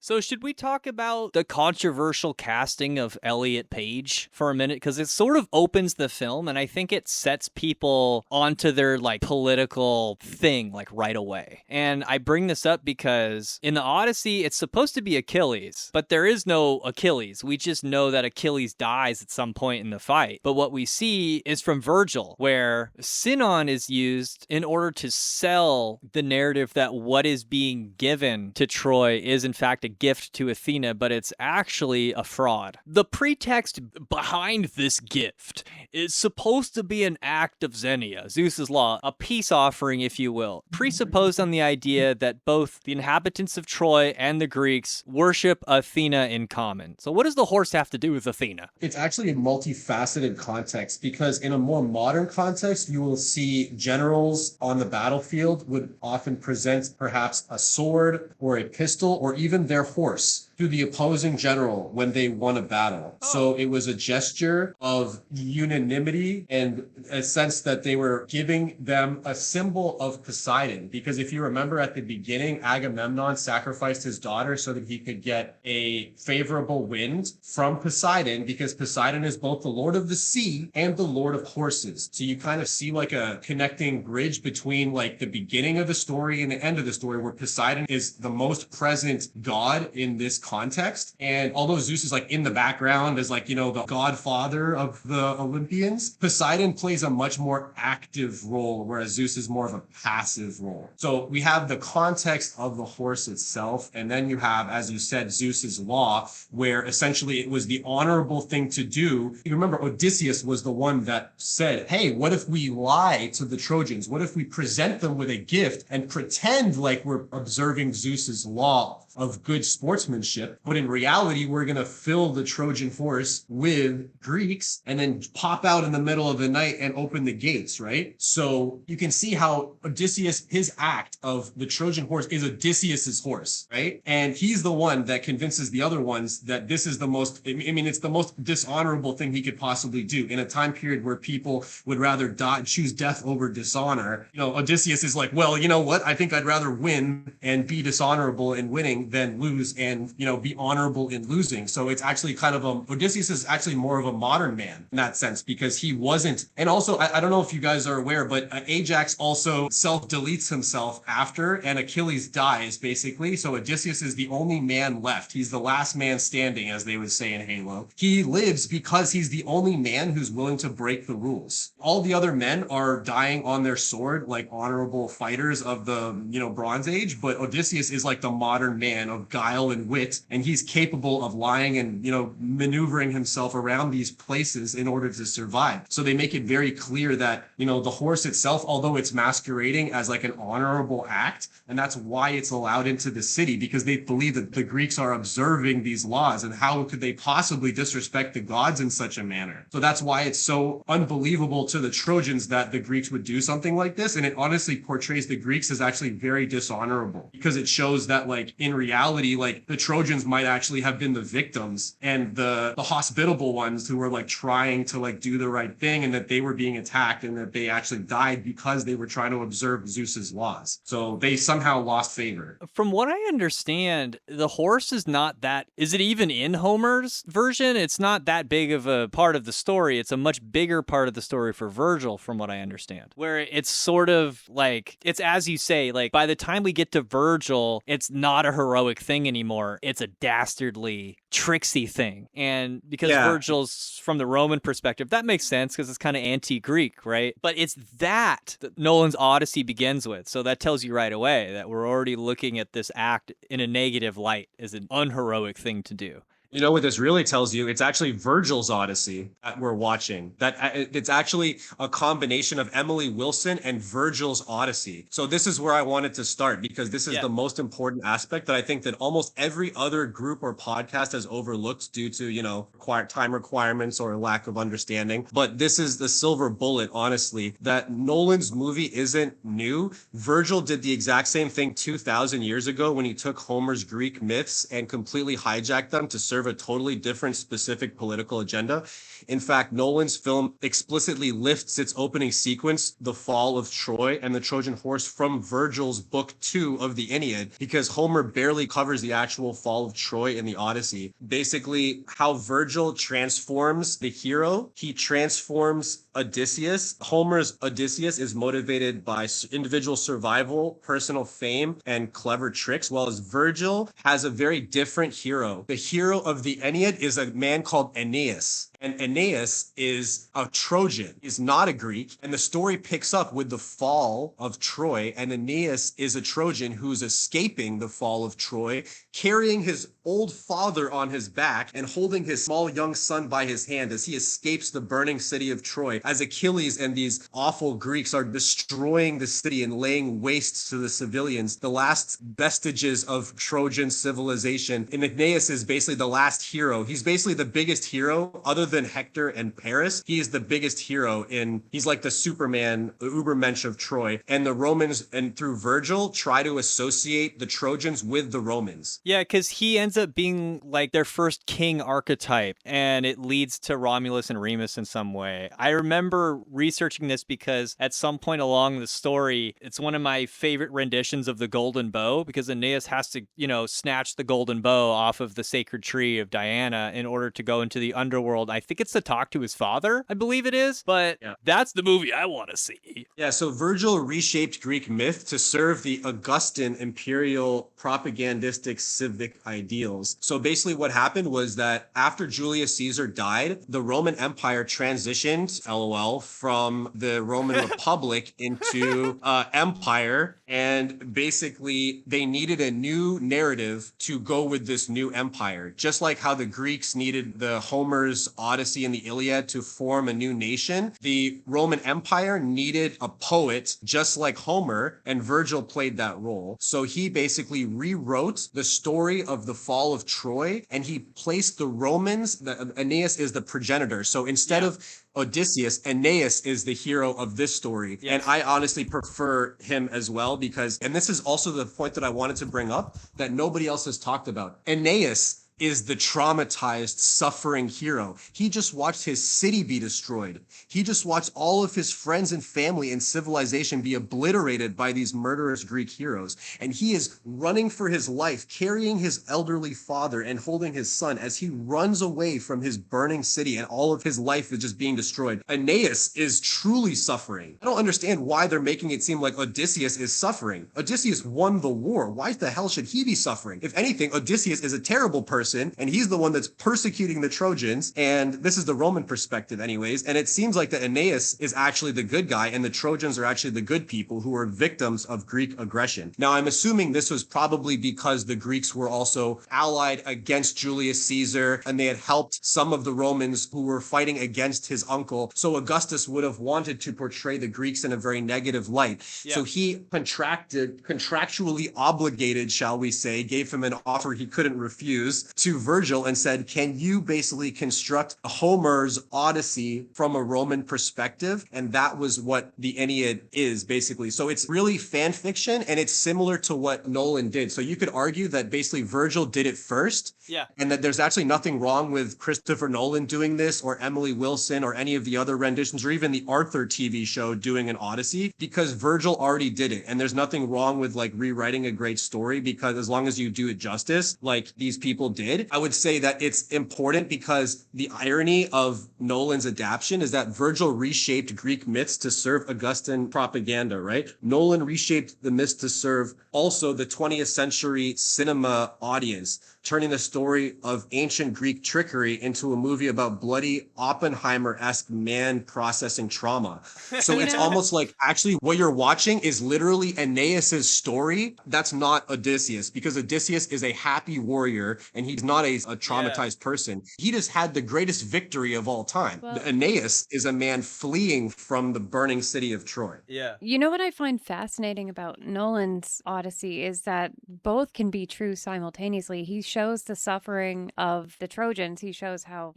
So should we talk about the controversial casting of Elliot Page for a minute? Because it sort of opens the film, and I think it sets people onto their political thing right away. And I bring this up because in the Odyssey, it's supposed to be Achilles, but there is no Achilles. We just know that Achilles dies at some point in the fight. But what we see is from Virgil, where Sinon is used in order to sell the narrative that what is being given to Troy is in fact a gift to Athena, but it's actually a fraud. The pretext behind this gift is supposed to be an act of Xenia, Zeus's law, a peace offering, if you will, presupposed on the idea that both the inhabitants of Troy and the Greeks worship Athena in common. So what does the horse have to do with Athena? It's actually a multifaceted context, because in a more modern context, you will see generals on the battlefield would often present perhaps a sword or a pistol or even their horse to the opposing general when they won a battle. So it was a gesture of unanimity and a sense that they were giving them a symbol of Poseidon. Because if you remember at the beginning, Agamemnon sacrificed his daughter so that he could get a favorable wind from Poseidon, because Poseidon is both the lord of the sea and the lord of horses. So you kind of see a connecting bridge between the beginning of the story and the end of the story, where Poseidon is the most present god in this context. And although Zeus is in the background as the godfather of the Olympians, Poseidon plays a much more active role, whereas Zeus is more of a passive role. So we have the context of the horse itself, and then you have, as you said, Zeus's law, where essentially it was the honorable thing to do. You remember Odysseus was the one that said, hey, what if we lie to the Trojans? What if we present them with a gift and pretend like we're observing Zeus's law? of good sportsmanship. But in reality, we're going to fill the Trojan horse with Greeks and then pop out in the middle of the night and open the gates, right? So you can see how Odysseus, his act of the Trojan horse is Odysseus's horse, right? And he's the one that convinces the other ones that this is the most, I mean, it's the most dishonorable thing he could possibly do in a time period where people would rather die, choose death over dishonor. You know, Odysseus is like, well, you know what? I think I'd rather win and be dishonorable in winning than lose and, you know, be honorable in losing. So it's actually kind of Odysseus is actually more of a modern man in that sense, because he wasn't. And also, I don't know if you guys are aware, but Ajax also self-deletes himself after, and Achilles dies, basically. So Odysseus is the only man left. He's the last man standing, as they would say in Halo. He lives because he's the only man who's willing to break the rules. All the other men are dying on their sword, like honorable fighters of the, you know, Bronze Age, but Odysseus is like the modern man of guile and wit, and he's capable of lying and, you know, maneuvering himself around these places in order to survive. So they make it very clear that, you know, the horse itself, although it's masquerading as like an honorable act, and that's why it's allowed into the city, because they believe that the Greeks are observing these laws, and how could they possibly disrespect the gods in such a manner? So that's why it's so unbelievable to the Trojans that the Greeks would do something like this, and it honestly portrays the Greeks as actually very dishonorable, because it shows that, like, in reality, like, the Trojans might actually have been the victims and the hospitable ones who were like trying to like do the right thing, and that they were being attacked and that they actually died because they were trying to observe Zeus's laws. So they somehow lost favor. From what I understand, the horse is not that, is it even in Homer's version? It's not that big of a part of the story. It's a much bigger part of the story for Virgil, from what I understand, where it's sort of like, it's as you say, like by the time we get to Virgil, it's not a heroic thing anymore. It's a dastardly, tricksy thing. And because Virgil's from the Roman perspective, that makes sense because it's kind of anti-Greek, right? But it's that Nolan's Odyssey begins with. So that tells you right away that we're already looking at this act in a negative light as an unheroic thing to do. You know what this really tells you? It's actually Virgil's Odyssey that we're watching. That it's actually a combination of Emily Wilson and Virgil's Odyssey. So this is where I wanted to start, because this is the most important aspect that I think that almost every other group or podcast has overlooked due to, you know, time requirements or lack of understanding. But this is the silver bullet, honestly, that Nolan's movie isn't new. Virgil did the exact same thing 2,000 years ago when he took Homer's Greek myths and completely hijacked them to serve a totally different specific political agenda. In fact, Nolan's film explicitly lifts its opening sequence, the fall of Troy and the Trojan horse, from Virgil's book 2 of the Aeneid, because Homer barely covers the actual fall of Troy in the Odyssey. Basically, how Virgil transforms the hero, he transforms Odysseus. Homer's Odysseus is motivated by individual survival, personal fame, and clever tricks, while Virgil has a very different hero. The hero of the Aeneid is a man called Aeneas. And Aeneas is a Trojan, is not a Greek. And the story picks up with the fall of Troy. And Aeneas is a Trojan who's escaping the fall of Troy, carrying his old father on his back and holding his small young son by his hand as he escapes the burning city of Troy, as Achilles and these awful Greeks are destroying the city and laying waste to the civilians, the last vestiges of Trojan civilization. And Aeneas is basically the last hero. He's basically the biggest hero other than Hector and Paris. He is the biggest hero he's like the Superman, the Ubermensch of Troy. And the Romans, and through Virgil, try to associate the Trojans with the Romans. Yeah, because he ends up being like their first king archetype, and it leads to Romulus and Remus in some way. I remember researching this because at some point along the story, it's one of my favorite renditions of the Golden Bow, because Aeneas has to, you know, snatch the Golden Bow off of the sacred tree of Diana in order to go into the underworld. I think it's to talk to his father, I believe it is, but that's the movie I want to see. Yeah, so Virgil reshaped Greek myth to serve the Augustan imperial propagandistic civic ideals. So basically what happened was that after Julius Caesar died, the Roman Empire transitioned, LOL, from the Roman Republic into empire, and basically they needed a new narrative to go with this new empire, just like how the Greeks needed the Homer's Odyssey and the Iliad to form a new nation, the Roman Empire needed a poet just like Homer, and Virgil played that role. So he basically rewrote the story of the fall of Troy, and he placed the Romans, Aeneas is the progenitor. So instead of Odysseus, Aeneas is the hero of this story. Yes. And I honestly prefer him as well because, and this is also the point that I wanted to bring up that nobody else has talked about. Aeneas is the traumatized, suffering hero. He just watched his city be destroyed. He just watched all of his friends and family and civilization be obliterated by these murderous Greek heroes. And he is running for his life, carrying his elderly father and holding his son as he runs away from his burning city, and all of his life is just being destroyed. Aeneas is truly suffering. I don't understand why they're making it seem like Odysseus is suffering. Odysseus won the war. Why the hell should he be suffering? If anything, Odysseus is a terrible person, and he's the one that's persecuting the Trojans, and this is the Roman perspective anyways, and it seems like that Aeneas is actually the good guy and the Trojans are actually the good people who are victims of Greek aggression. Now, I'm assuming this was probably because the Greeks were also allied against Julius Caesar, and they had helped some of the Romans who were fighting against his uncle, so Augustus would have wanted to portray the Greeks in a very negative light. Yeah. So he contractually obligated, shall we say, gave him an offer he couldn't refuse, to Virgil and said, can you basically construct Homer's Odyssey from a Roman perspective? And that was what the Aeneid is basically. So it's really fan fiction, and it's similar to what Nolan did. So you could argue that basically Virgil did it first. Yeah. And that there's actually nothing wrong with Christopher Nolan doing this, or Emily Wilson, or any of the other renditions, or even the Arthur TV show doing an Odyssey, because Virgil already did it. And there's nothing wrong with like rewriting a great story, because as long as you do it justice, like these people did. I would say that it's important because the irony of Nolan's adaptation is that Virgil reshaped Greek myths to serve Augustan propaganda, right? Nolan reshaped the myths to serve also the 20th century cinema audience, turning the story of ancient Greek trickery into a movie about bloody Oppenheimer-esque man processing trauma. So it's almost like actually what you're watching is literally Aeneas's story. That's not Odysseus, because Odysseus is a happy warrior and he's not a traumatized person. He just had the greatest victory of all time. Well, Aeneas is a man fleeing from the burning city of Troy. Yeah. You know what I find fascinating about Nolan's Odyssey is that both can be true simultaneously. He shows the suffering of the Trojans. He shows how,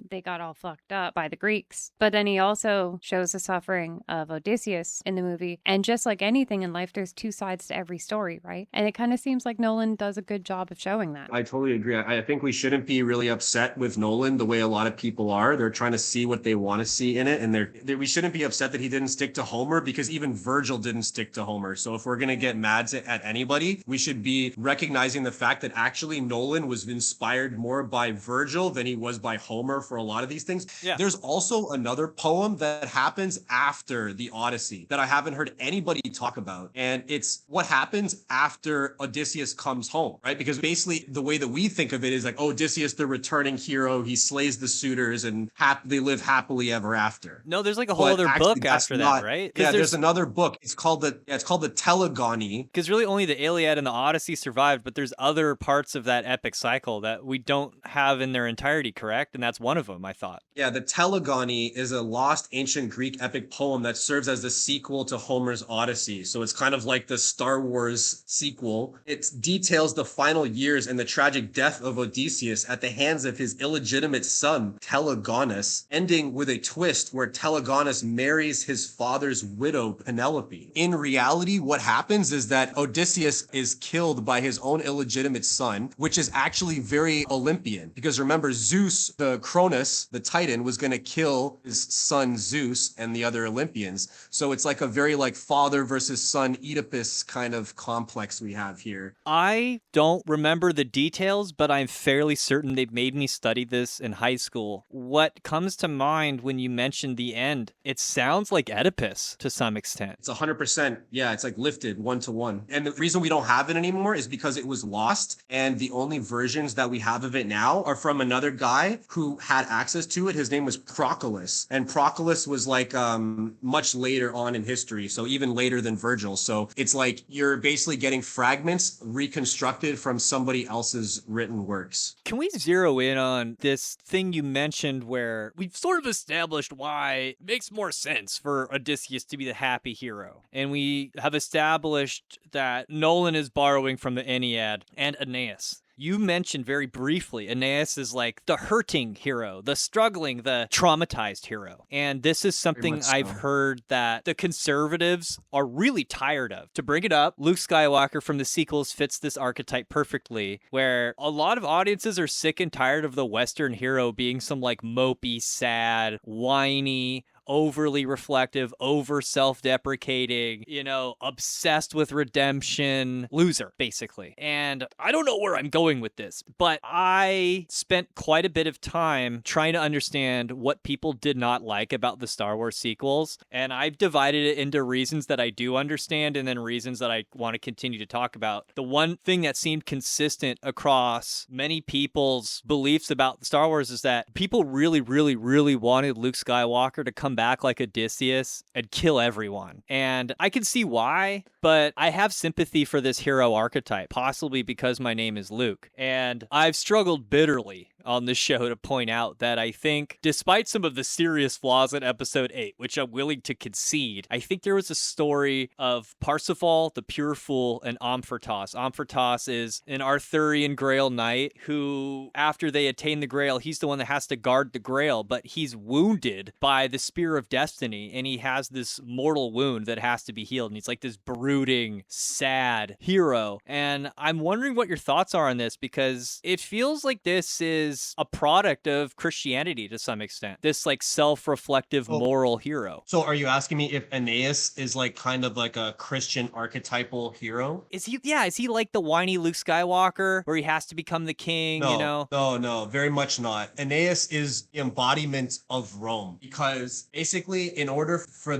they got all fucked up by the Greeks. But then he also shows the suffering of Odysseus in the movie. And just like anything in life, there's two sides to every story, right? And it kind of seems like Nolan does a good job of showing that. I totally agree. I think we shouldn't be really upset with Nolan the way a lot of people are. They're trying to see what they want to see in it. And we shouldn't be upset that he didn't stick to Homer, because even Virgil didn't stick to Homer. So if we're going to get mad at anybody, we should be recognizing the fact that actually Nolan was inspired more by Virgil than he was by Homer for a lot of these things. Yeah. There's also another poem that happens after the Odyssey that I haven't heard anybody talk about. And it's what happens after Odysseus comes home, right? Because basically the way that we think of it is like, oh, Odysseus, the returning hero, he slays the suitors and they live happily ever after. No, there's like a whole But other actually, book that's after not- that, right? Yeah, there's another book. It's called the Telegony. Because really only the Iliad and the Odyssey survived, but there's other parts of that epic cycle that we don't have in their entirety, correct? And that's one of them, I thought. Yeah, the Telegony is a lost ancient Greek epic poem that serves as the sequel to Homer's Odyssey. So it's kind of like the Star Wars sequel. It details the final years and the tragic death of Odysseus at the hands of his illegitimate son, Telegonus, ending with a twist where Telegonus marries his father's widow, Penelope. In reality, what happens is that Odysseus is killed by his own illegitimate son, which is actually very Olympian. Because remember, Zeus, the Cronus, the Titan, was going to kill his son Zeus and the other Olympians. So it's like a very like father versus son Oedipus kind of complex we have here. I don't remember the details, but I'm fairly certain they made me study this in high school. What comes to mind when you mentioned the end, it sounds like Oedipus to some extent. It's 100%. Yeah, it's like lifted 1-to-1. And the reason we don't have it anymore is because it was lost. And the only only versions that we have of it now are from another guy who had access to it. His name was Proclus, and Proclus was like much later on in history, so even later than Virgil. So it's like you're basically getting fragments reconstructed from somebody else's written works. Can we zero in on this thing you mentioned where we've sort of established why it makes more sense for Odysseus to be the happy hero? And we have established that Nolan is borrowing from the Ennead and Aeneas. You mentioned very briefly, Aeneas is like the hurting hero, the struggling, the traumatized hero. And this is something I've heard that the conservatives are really tired of. To bring it up, Luke Skywalker from the sequels fits this archetype perfectly, where a lot of audiences are sick and tired of the Western hero being some like mopey, sad, whiny, overly reflective, over self-deprecating, obsessed with redemption loser, basically. And I don't know where I'm going with this, but I spent quite a bit of time trying to understand what people did not like about the Star Wars sequels, and I've divided it into reasons that I do understand and then reasons that I want to continue to talk about. The one thing that seemed consistent across many people's beliefs about Star Wars is that people really, really, really wanted Luke Skywalker to come back like Odysseus and kill everyone. And I can see why, but I have sympathy for this hero archetype, possibly because my name is Luke. And I've struggled bitterly on this show to point out that I think, despite some of the serious flaws in episode 8, which I'm willing to concede, I think there was a story of Parsifal, the Pure Fool, and Amfortas. Amfortas is an Arthurian Grail knight who, after they attain the Grail, he's the one that has to guard the Grail, but he's wounded by the Spear of Destiny, and he has this mortal wound that has to be healed, and he's like this brooding, sad hero. And I'm wondering what your thoughts are on this, because it feels like this is a product of Christianity to some extent. This like self-reflective moral hero. So are you asking me if Aeneas is like kind of like a Christian archetypal hero? Is he like the whiny Luke Skywalker where he has to become the king, No, very much not. Aeneas is the embodiment of Rome, because basically in order for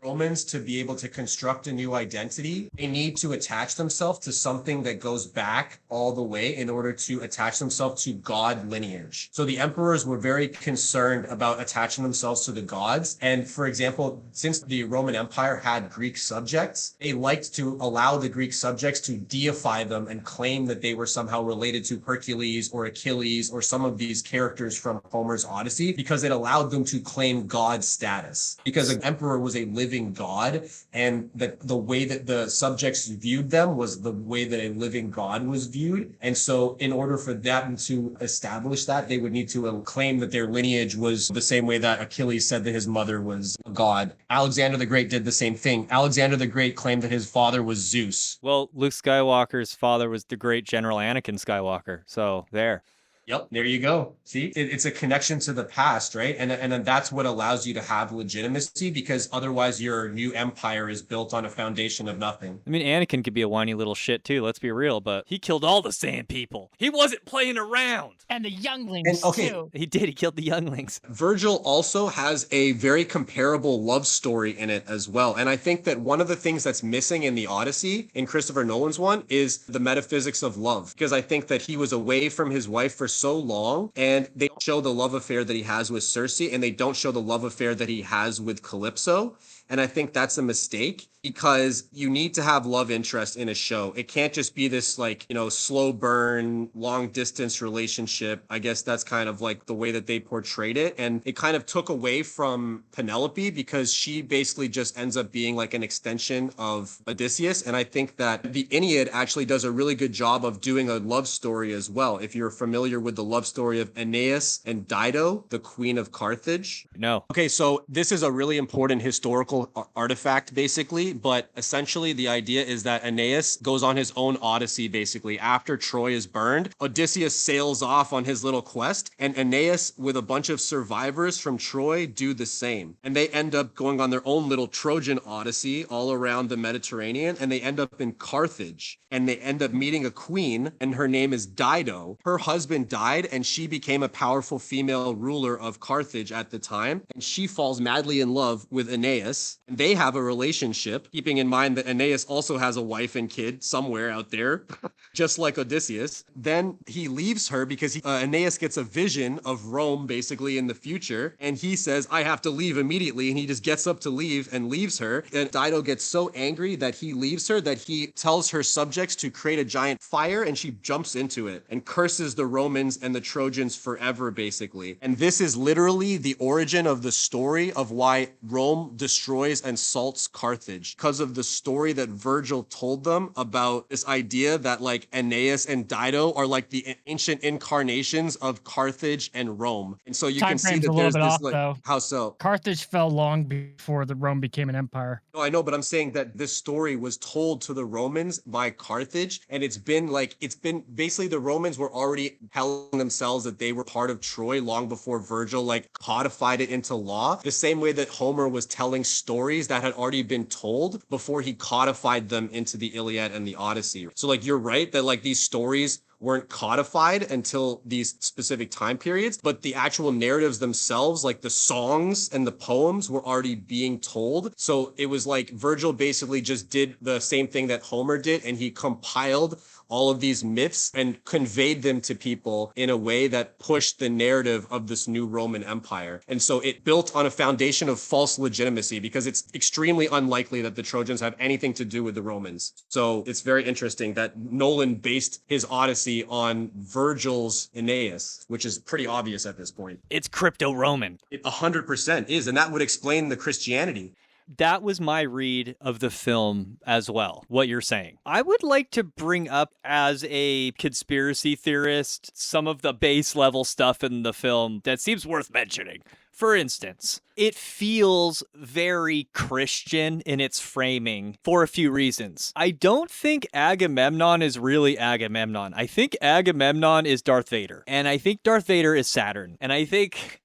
Romans to be able to construct a new identity, they need to attach themselves to something that goes back all the way in order to attach themselves to God lineage. So the emperors were very concerned about attaching themselves to the gods. And for example, since the Roman Empire had Greek subjects, they liked to allow the Greek subjects to deify them and claim that they were somehow related to Hercules or Achilles or some of these characters from Homer's Odyssey, because it allowed them to claim god status. Because an emperor was a living god, and that the way that the subjects viewed them was the way that a living god was viewed. And so in order for them to establish that, they would need to claim that their lineage was the same way that Achilles said that his mother was a god. Alexander the Great did the same thing. Alexander the Great claimed that his father was Zeus. Well, Luke Skywalker's father was the great General Anakin Skywalker. So there. Yep, there you go. See, it's a connection to the past, right? And then that's what allows you to have legitimacy, because otherwise your new empire is built on a foundation of nothing. I mean, Anakin could be a whiny little shit too, let's be real, but he killed all the sand people. He wasn't playing around. And the younglings, too. He did. He killed the younglings. Virgil also has a very comparable love story in it as well. And I think that one of the things that's missing in the Odyssey, in Christopher Nolan's one, is the metaphysics of love. Because I think that he was away from his wife for so long, and they don't show the love affair that he has with Cersei, and they don't show the love affair that he has with Calypso. And I think that's a mistake, because you need to have love interest in a show. It can't just be this like, slow burn, long distance relationship. I guess that's kind of like the way that they portrayed it. And it kind of took away from Penelope, because she basically just ends up being like an extension of Odysseus. And I think that the Ennead actually does a really good job of doing a love story as well. If you're familiar with the love story of Aeneas and Dido, the Queen of Carthage. No. Okay, so this is a really important historical artifact, basically, but essentially the idea is that Aeneas goes on his own Odyssey, basically. After Troy is burned, Odysseus sails off on his little quest, and Aeneas, with a bunch of survivors from Troy, do the same. And they end up going on their own little Trojan Odyssey all around the Mediterranean, and they end up in Carthage, and they end up meeting a queen, and her name is Dido. Her husband died, and she became a powerful female ruler of Carthage at the time, and she falls madly in love with Aeneas. Aeneas, and they have a relationship, keeping in mind that Aeneas also has a wife and kid somewhere out there, just like Odysseus. Then he leaves her because Aeneas gets a vision of Rome basically in the future, and he says, I have to leave immediately, and he just gets up to leave and leaves her. And Dido gets so angry that he leaves her that he tells her subjects to create a giant fire, and she jumps into it and curses the Romans and the Trojans forever, basically. And this is literally the origin of the story of why Rome destroys and salts Carthage, because of the story that Virgil told them about this idea that like Aeneas and Dido are like the ancient incarnations of Carthage and Rome. And so you can see that there's this like, though. how so? Carthage fell long before the Rome became an empire. No, I know, but I'm saying that this story was told to the Romans by Carthage, and it's been basically the Romans were already telling themselves that they were part of Troy long before Virgil like codified it into law, the same way that Homer was telling stories that had already been told before he codified them into the Iliad and the Odyssey. So like you're right that like these stories weren't codified until these specific time periods, but the actual narratives themselves, like the songs and the poems, were already being told. So it was like Virgil basically just did the same thing that Homer did, and he compiled all of these myths and conveyed them to people in a way that pushed the narrative of this new Roman Empire. And so it built on a foundation of false legitimacy because it's extremely unlikely that the Trojans have anything to do with the Romans. So it's very interesting that Nolan based his Odyssey on Virgil's Aeneas, which is pretty obvious at this point. It's crypto-Roman. It 100% is, and that would explain the Christianity. That was my read of the film as well, what you're saying. I would like to bring up, as a conspiracy theorist, some of the base level stuff in the film that seems worth mentioning. For instance, it feels very Christian in its framing for a few reasons. I don't think Agamemnon is really Agamemnon. I think Agamemnon is Darth Vader. And I think Darth Vader is Saturn. And I think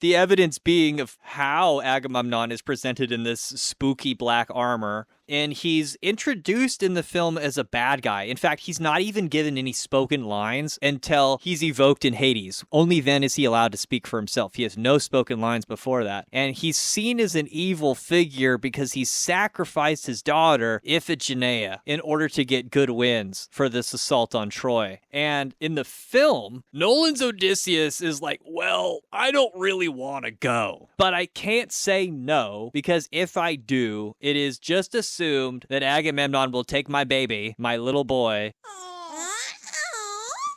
the evidence being of how Agamemnon is presented in this spooky black armor, and he's introduced in the film as a bad guy. In fact, he's not even given any spoken lines until he's evoked in Hades. Only then is he allowed to speak for himself. He has no spoken lines before that. And he's seen as an evil figure because he sacrificed his daughter, Iphigenia, in order to get good wins for this assault on Troy. And in the film, Nolan's Odysseus is like, well, I don't really want to go, but I can't say no, because if I do, it is just assumed that Agamemnon will take my baby, my little boy,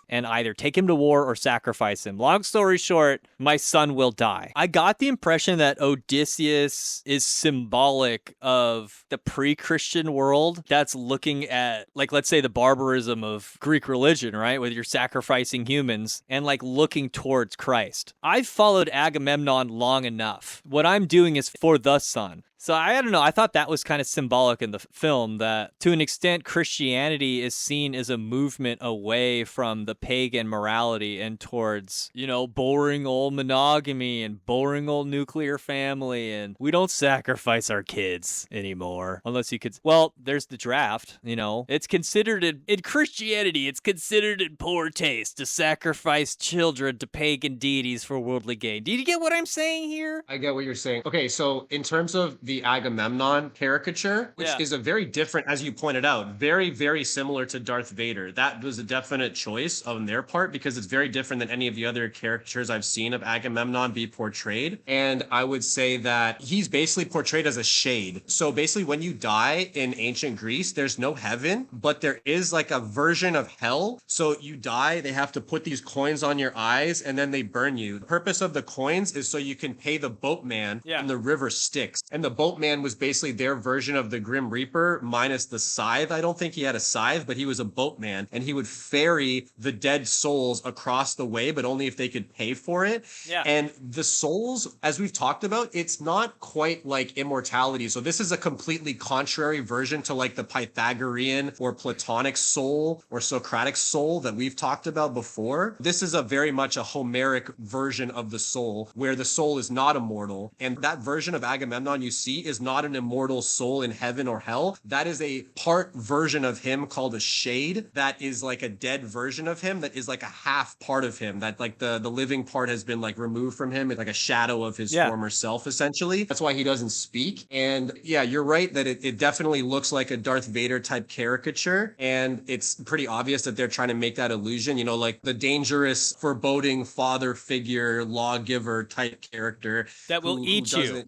and either take him to war or sacrifice him. Long story short, my son will die. I got the impression that Odysseus is symbolic of the pre-Christian world that's looking at, like, let's say the barbarism of Greek religion, right? Where you're sacrificing humans and like looking towards Christ. I've followed Agamemnon long enough. What I'm doing is for the son. So I don't know, I thought that was kind of symbolic in the film, that to an extent Christianity is seen as a movement away from the pagan morality and towards, you know, boring old monogamy and boring old nuclear family, and we don't sacrifice our kids anymore. Unless you could, well, there's the draft, you know. It's considered, in Christianity, it's considered in poor taste to sacrifice children to pagan deities for worldly gain. Do you get what I'm saying here? I get what you're saying. Okay, so in terms of the Agamemnon caricature, which is a very different, as you pointed out, very, very similar to Darth Vader. That was a definite choice on their part because it's very different than any of the other caricatures I've seen of Agamemnon be portrayed. And I would say that he's basically portrayed as a shade. So basically when you die in ancient Greece, there's no heaven, but there is like a version of hell. So you die, they have to put these coins on your eyes and then they burn you. The purpose of the coins is so you can pay the boatman in the river Styx. And the boatman was basically their version of the Grim Reaper minus the scythe. I don't think he had a scythe, but he was a boatman, and he would ferry the dead souls across the way, but only if they could pay for it. Yeah. And the souls, as we've talked about, it's not quite like immortality. So this is a completely contrary version to like the Pythagorean or Platonic soul or Socratic soul that we've talked about before. This is a very much a Homeric version of the soul where the soul is not immortal. And that version of Agamemnon you see see is not an immortal soul in heaven or hell. That is a part version of him called a shade that is like a dead version of him that is like a half part of him that like the living part has been like removed from him. It's like a shadow of his former self, essentially. That's why he doesn't speak. And yeah, you're right that it definitely looks like a Darth Vader type caricature. And it's pretty obvious that they're trying to make that illusion, you know, like the dangerous, foreboding father figure, lawgiver type character that will eat you.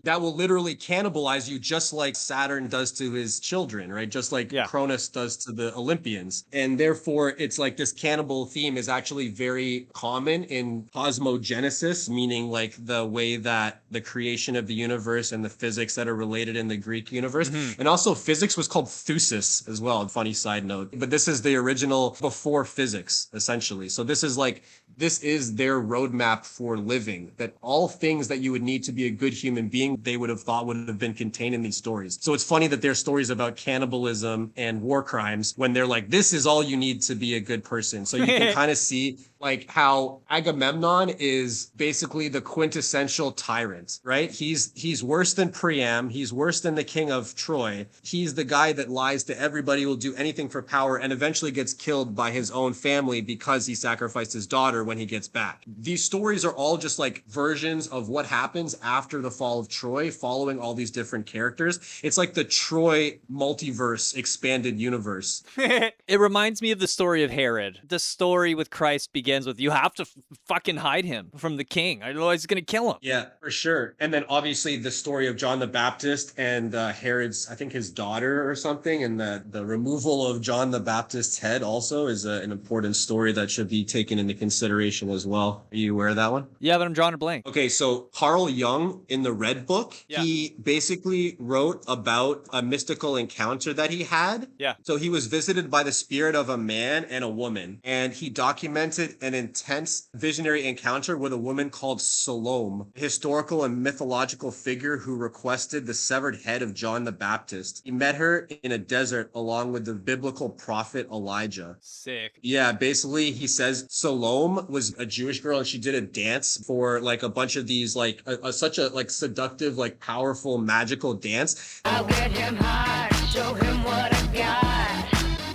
That will literally cannibalize you, just like Saturn does to his children, right? Just like Cronus does to the Olympians. And therefore, it's like this cannibal theme is actually very common in cosmogenesis, meaning like the way that the creation of the universe and the physics that are related in the Greek universe. And also physics was called Thusis as well. Funny side note. But this is the original before physics, essentially. So this is their roadmap for living, that all things that you would need to be a good human being, they would have thought would have been contained in these stories. So it's funny that there's stories about cannibalism and war crimes when they're like, this is all you need to be a good person. So you can kind of see like how Agamemnon is basically the quintessential tyrant, right? He's worse than Priam. He's worse than the king of Troy. He's the guy that lies to everybody, will do anything for power, and eventually gets killed by his own family because he sacrificed his daughter when he gets back. These stories are all just like versions of what happens after the fall of Troy, following all these different characters. It's like the Troy multiverse expanded universe. It reminds me of the story of Herod. The story with Christ begins with, you have to fucking hide him from the king, otherwise he's gonna kill him. Yeah, for sure. And then obviously the story of John the Baptist and Herod's, I think his daughter or something, and the removal of John the Baptist's head also is an important story that should be taken into consideration as well. Are you aware of that one? Yeah, but I'm drawing a blank. Okay, so Carl Jung in the Red Book, he basically wrote about a mystical encounter that he had. Yeah. So he was visited by the spirit of a man and a woman, and he documented an intense visionary encounter with a woman called Salome, a historical and mythological figure who requested the severed head of John the Baptist. He met her in a desert along with the biblical prophet Elijah. Sick. Yeah, basically he says Salome was a Jewish girl and she did a dance for like a bunch of these like such a like seductive, like powerful, magical dance. I'll get him high, show him what I got.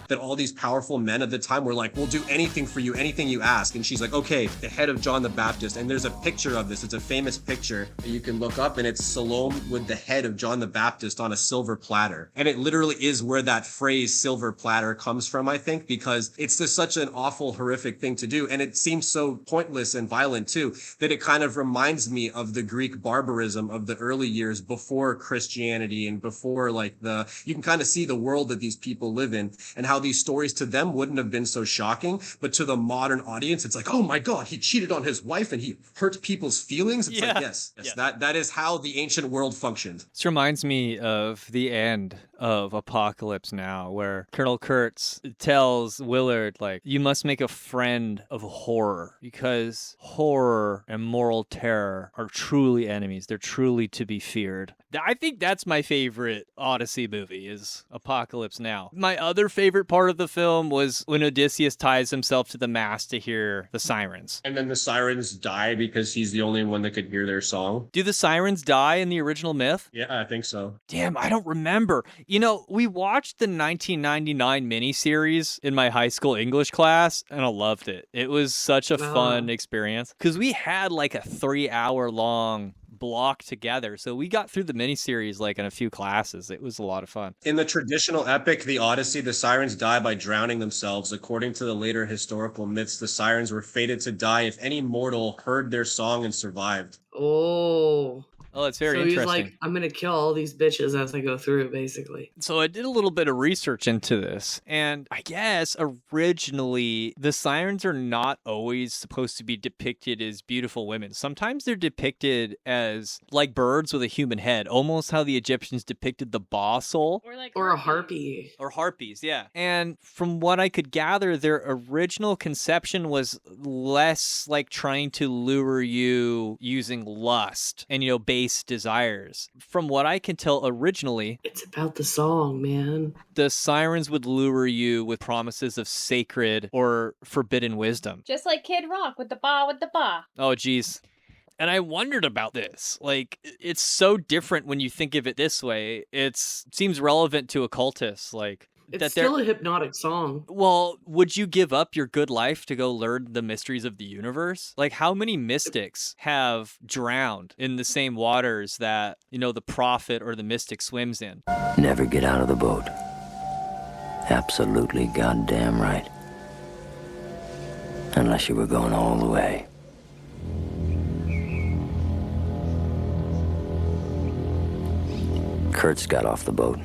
That all these powerful men at the time were like, we'll do anything for you, anything you ask. And she's like, okay, the head of John the Baptist. And there's a picture of this. It's a famous picture that you can look up, and it's Salome with the head of John the Baptist on a silver platter. And it literally is where that phrase silver platter comes from, I think, because it's just such an awful, horrific thing to do. And it seems so pointless and violent too, that it kind of reminds me of the Greek barbarism of the early years before Christianity and before like you can kind of see the world that these people live in and how these stories to them wouldn't have been so shocking, but to the modern audience, it's like, oh my God, he cheated on his wife and he hurt people's feelings. It's like, yes. That is how the ancient world functioned. This reminds me of the end of Apocalypse Now, where Colonel Kurtz tells Willard, like, you must make a friend of horror, because horror and moral terror are truly enemies. They're truly to be feared. I think that's my favorite Odyssey movie, is Apocalypse Now. My other favorite part of the film was when Odysseus ties himself to the mast to hear the sirens. And then the sirens die because he's the only one that could hear their song. Do the sirens die in the original myth? Yeah, I think so. Damn, I don't remember. You know, we watched the 1999 miniseries in my high school English class, and I loved it. It was such a fun experience, because we had like a 3-hour long block together. So we got through the miniseries like in a few classes. It was a lot of fun. In the traditional epic, the Odyssey, the sirens die by drowning themselves. According to the later historical myths, the sirens were fated to die if any mortal heard their song and survived. Oh, it's very interesting. So he's like, I'm going to kill all these bitches as I go through, basically. So I did a little bit of research into this, and I guess originally the sirens are not always supposed to be depicted as beautiful women. Sometimes they're depicted as like birds with a human head, almost how the Egyptians depicted the Ba soul. Or a harpy. Or harpies, yeah. And from what I could gather, their original conception was less like trying to lure you using lust and, base desires. From what I can tell originally, it's about the song, man. The sirens would lure you with promises of sacred or forbidden wisdom. Just like Kid Rock with the ba. Oh, geez. And I wondered about this. Like, it's so different when you think of it this way. It seems relevant to occultists. Like, It's still a hypnotic song. well, would you give up your good life to go learn the mysteries of the universe? Like, how many mystics have drowned in the same waters that, the prophet or the mystic swims in? Never get out of the boat. Absolutely goddamn right. Unless you were going all the way. Kurtz got off the boat.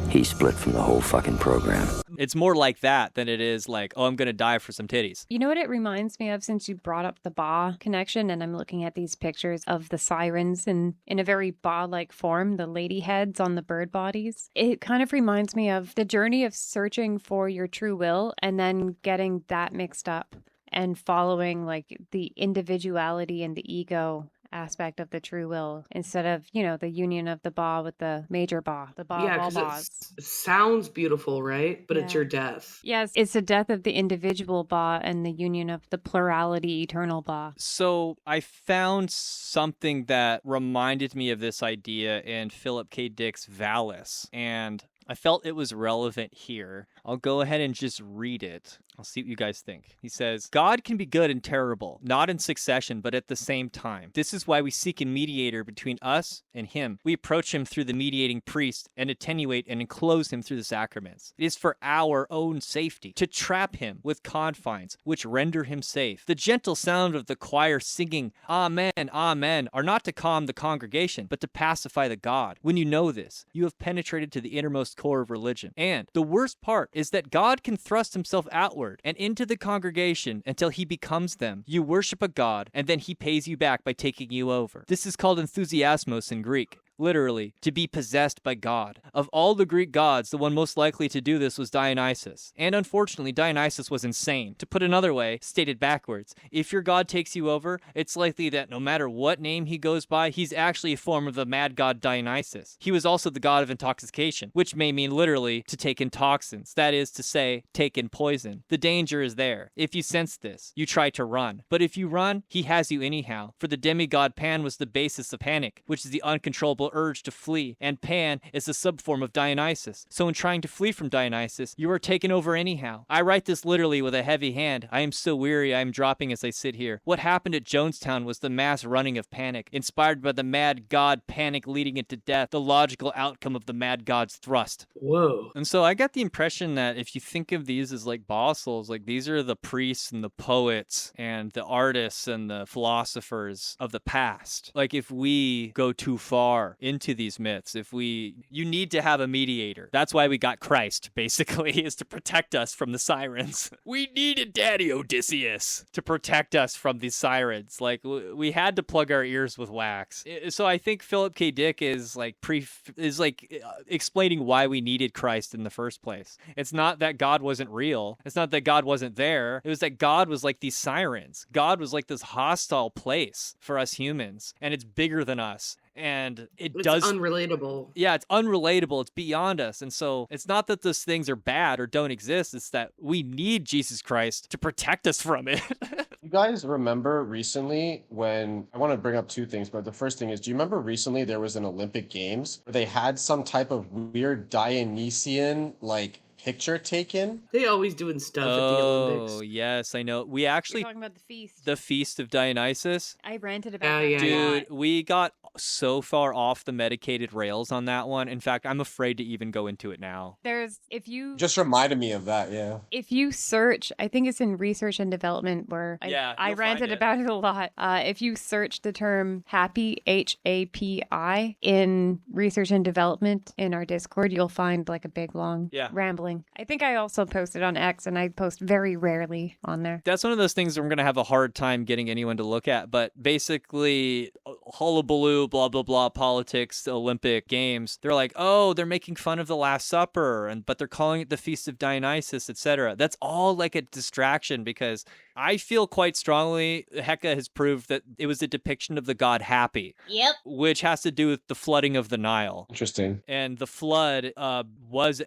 He split from the whole fucking program. It's more like that than it is like, oh, I'm going to die for some titties. You know what it reminds me of, since you brought up the Ba connection, and I'm looking at these pictures of the sirens in a very Ba-like form, the lady heads on the bird bodies. It kind of reminds me of the journey of searching for your true will and then getting that mixed up and following like the individuality and the ego aspect of the true will instead of, the union of the Ba with the major Ba, the Ba Yeah, of all because Bas. it sounds beautiful, right? But it's Yeah. your death. Yes, it's the death of the individual Ba and the union of the plurality eternal Ba. So I found something that reminded me of this idea in Philip K. Dick's Valis, and I felt it was relevant here. I'll go ahead and just read it. I'll see what you guys think. He says, God can be good and terrible, not in succession, but at the same time. This is why we seek a mediator between us and him. We approach him through the mediating priest and attenuate and enclose him through the sacraments. It is for our own safety to trap him with confines which render him safe. The gentle sound of the choir singing, Amen, Amen, are not to calm the congregation, but to pacify the God. When you know this, you have penetrated to the innermost core of religion. And the worst part is that God can thrust himself outward and into the congregation until he becomes them. You worship a god, and then he pays you back by taking you over. This is called enthusiasmos in Greek. Literally, to be possessed by God. Of all the Greek gods, the one most likely to do this was Dionysus. And unfortunately, Dionysus was insane. To put another way, stated backwards, if your god takes you over, it's likely that no matter what name he goes by, he's actually a form of the mad god Dionysus. He was also the god of intoxication, which may mean literally to take in toxins. That is to say, take in poison. The danger is there. If you sense this, you try to run. But if you run, he has you anyhow. For the demigod Pan was the basis of panic, which is the uncontrollable urge to flee, and Pan is the subform of Dionysus. So in trying to flee from Dionysus, you are taken over anyhow. I write this literally with a heavy hand. I am so weary I am dropping as I sit here. What happened at Jonestown was the mass running of panic, inspired by the mad god panic leading into death, the logical outcome of the mad god's thrust. Whoa. And so I got the impression that if you think of these as like bossels, like these are the priests and the poets and the artists and the philosophers of the past. Like if we go too far into these myths, you need to have a mediator. That's why we got Christ, basically, is to protect us from the sirens. We needed Daddy Odysseus to protect us from these sirens. Like we had to plug our ears with wax. So I think Philip K. Dick is explaining why we needed Christ in the first place. It's not that God wasn't real. It's not that God wasn't there. It was that God was like these sirens. God was like this hostile place for us humans, and it's bigger than us. And it's unrelatable. Yeah, it's unrelatable. It's beyond us. And so it's not that those things are bad or don't exist. It's that we need Jesus Christ to protect us from it. You guys remember recently when, I want to bring up two things, but the first thing is, do you remember recently there was an Olympic Games where they had some type of weird Dionysian, picture taken? They always doing stuff at the Olympics. Oh, yes, I know. We actually... You're talking about the feast. The Feast of Dionysus. I ranted about that. Yeah. Dude, we got so far off the medicated rails on that one. In fact, I'm afraid to even go into it now. Just reminded me of that, yeah. If you search, I think it's in research and development where I you'll ranted find it. about it a lot. If you search the term happy, HAPI, in research and development in our Discord, you'll find like a big long rambling. I think I also posted on X, and I post very rarely on there. That's one of those things that I'm going to have a hard time getting anyone to look at. But basically, hullabaloo, blah, blah, blah, politics, the Olympic Games. They're like, oh, they're making fun of the Last Supper, but they're calling it the Feast of Dionysus, etc. That's all like a distraction, because I feel quite strongly Hecate has proved that it was a depiction of the god Happy. Yep. Which has to do with the flooding of the Nile. Interesting. And the flood was...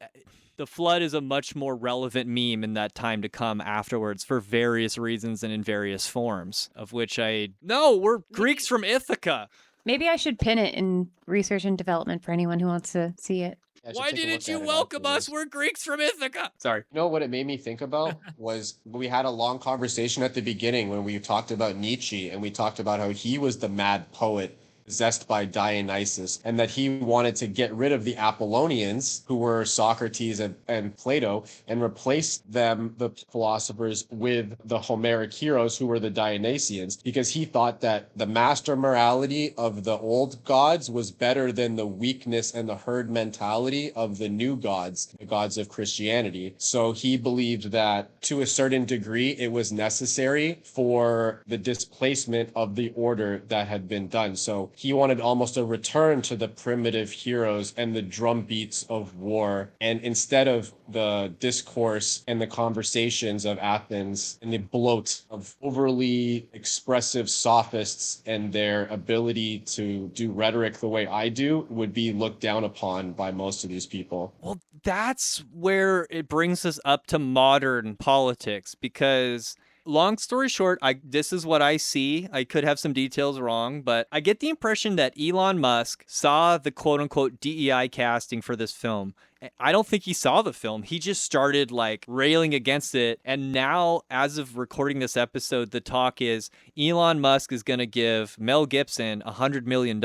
The flood is a much more relevant meme in that time to come afterwards for various reasons and in various forms, of which we're Greeks from Ithaca. Maybe I should pin it in research and development for anyone who wants to see it. Why didn't you welcome us? We're Greeks from Ithaca. Sorry. You know what it made me think about was we had a long conversation at the beginning when we talked about Nietzsche, and we talked about how he was the mad poet possessed by Dionysus, and that he wanted to get rid of the Apollonians, who were Socrates and Plato, and replace them, the philosophers, with the Homeric heroes, who were the Dionysians, because he thought that the master morality of the old gods was better than the weakness and the herd mentality of the new gods, the gods of Christianity. So he believed that to a certain degree it was necessary for the displacement of the order that had been done. So he wanted almost a return to the primitive heroes and the drum beats of war. And instead of the discourse and the conversations of Athens and the bloat of overly expressive sophists and their ability to do rhetoric the way I do, would be looked down upon by most of these people. Well, that's where it brings us up to modern politics, because long story short, this is what I see. I could have some details wrong, but I get the impression that Elon Musk saw the quote-unquote DEI casting for this film. I don't think he saw the film. He just started railing against it. And now, as of recording this episode, the talk is Elon Musk is going to give Mel Gibson $100 million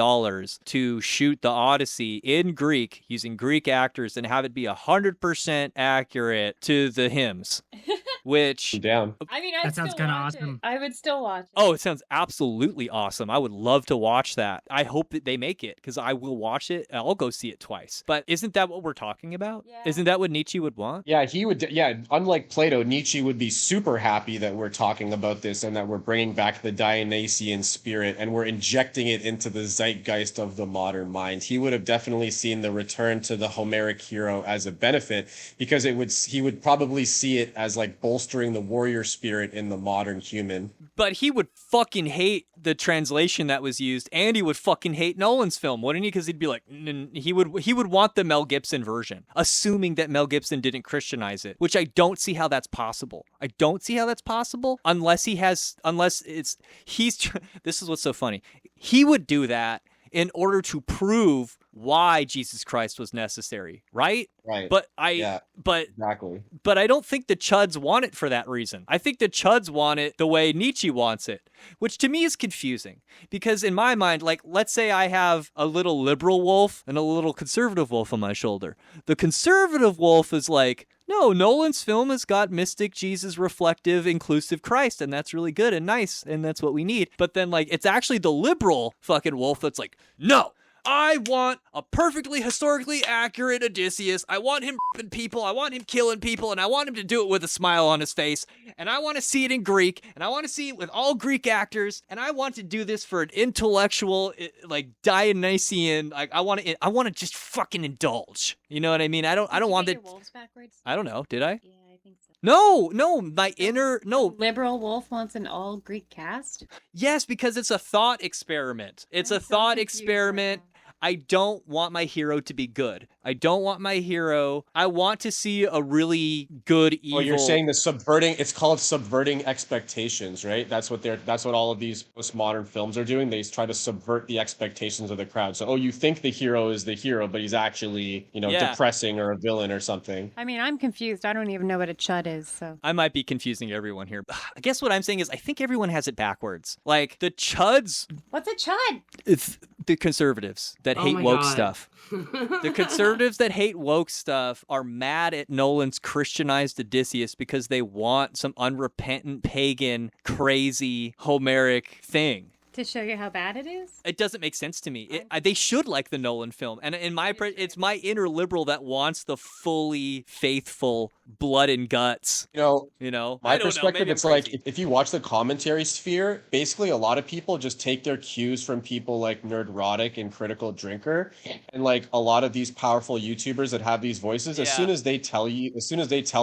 to shoot the Odyssey in Greek using Greek actors and have it be 100% accurate to the hymns. Which, down. I mean, that sounds kind of awesome. I would still watch it. Oh, it sounds absolutely awesome. I would love to watch that. I hope that they make it, because I will watch it. I'll go see it twice. But isn't that what we're talking about? Yeah. Isn't that what Nietzsche would want? Yeah, he would. Yeah, unlike Plato, Nietzsche would be super happy that we're talking about this and that we're bringing back the Dionysian spirit and we're injecting it into the zeitgeist of the modern mind. He would have definitely seen the return to the Homeric hero as a benefit, because he would probably see it as bolstering the warrior spirit in the modern human. But he would fucking hate the translation that was used, and he would fucking hate Nolan's film, wouldn't he? Because he'd be like, he would want the Mel Gibson version, assuming that Mel Gibson didn't Christianize it, which I don't see how that's possible. I don't see how that's possible this is what's so funny. He would do that in order to prove why Jesus Christ was necessary, right? Right. But exactly. But I don't think the Chuds want it for that reason. I think the Chuds want it the way Nietzsche wants it, which to me is confusing, because in my mind, let's say I have a little liberal wolf and a little conservative wolf on my shoulder. The conservative wolf is no, Nolan's film has got mystic, Jesus reflective, inclusive Christ, and that's really good and nice, and that's what we need. But then it's actually the liberal fucking wolf that's no, I want a perfectly historically accurate Odysseus. I want him ripping people. I want him killing people. And I want him to do it with a smile on his face. And I want to see it in Greek. And I want to see it with all Greek actors. And I want to do this for an intellectual, Dionysian. I want to just fucking indulge. You know what I mean? I don't want that. Wolves backwards? I don't know. Did I? Yeah, I think so. No, no. Liberal wolf wants an all Greek cast? Yes, because it's a thought experiment. It's a thought experiment. I don't want my hero to be good. I want to see a really good evil. Well, you're saying it's called subverting expectations, right? That's what all of these postmodern films are doing. They try to subvert the expectations of the crowd. So, you think the hero is the hero, but he's actually, depressing or a villain or something. I mean, I'm confused. I don't even know what a chud is, so. I might be confusing everyone here. I guess what I'm saying is I think everyone has it backwards. The Chuds. What's a chud? It's the conservatives that hate woke stuff. The conservatives that hate woke stuff are mad at Nolan's Christianized Odysseus because they want some unrepentant, pagan, crazy, Homeric thing. To show you how bad it is? It doesn't make sense to me. They should like the Nolan film. And it's my inner liberal that wants the fully faithful blood and guts. My perspective, it's if you watch the commentary sphere, basically a lot of people just take their cues from people like Nerdrotic and Critical Drinker. And a lot of these powerful YouTubers that have these voices, as soon as they tell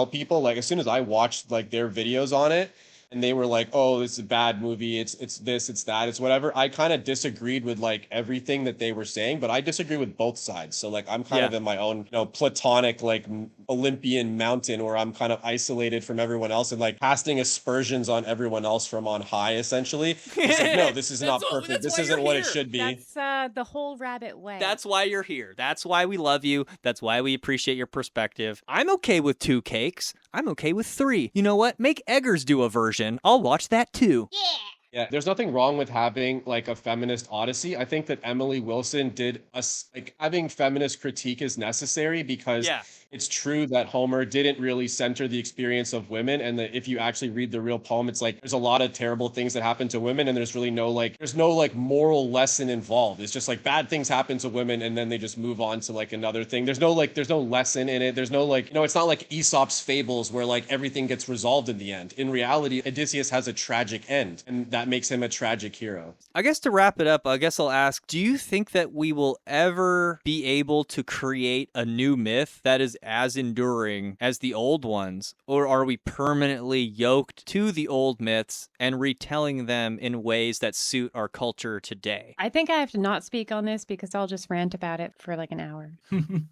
people, as soon as I watch their videos on it, and they were like, oh, this is a bad movie, it's this, it's that, it's whatever. I kind of disagreed with like everything that they were saying, but I disagree with both sides. So like I'm kind of in my own, platonic like Olympian mountain where I'm kind of isolated from everyone else and like casting aspersions on everyone else from on high, essentially. It's like, no, this is not perfect. This isn't what it should be. That's the whole rabbit way. That's why you're here. That's why we love you. That's why we appreciate your perspective. I'm okay with 2 cakes. I'm okay with 3. You know what? Make Eggers do a version. I'll watch that too. Yeah, there's nothing wrong with having like a feminist Odyssey. I think that Emily Wilson did having feminist critique is necessary because it's true that Homer didn't really center the experience of women, and that if you actually read the real poem, it's like there's a lot of terrible things that happen to women, and there's really no moral lesson involved. It's just like bad things happen to women, and then they just move on to like another thing. There's no lesson in it. There's no it's not like Aesop's fables where like everything gets resolved in the end. In reality, Odysseus has a tragic end, and that makes him a tragic hero. I guess to wrap it up, I'll ask, do you think that we will ever be able to create a new myth that is as enduring as the old ones? Or are we permanently yoked to the old myths and retelling them in ways that suit our culture today? I think I have to not speak on this because I'll just rant about it for like an hour.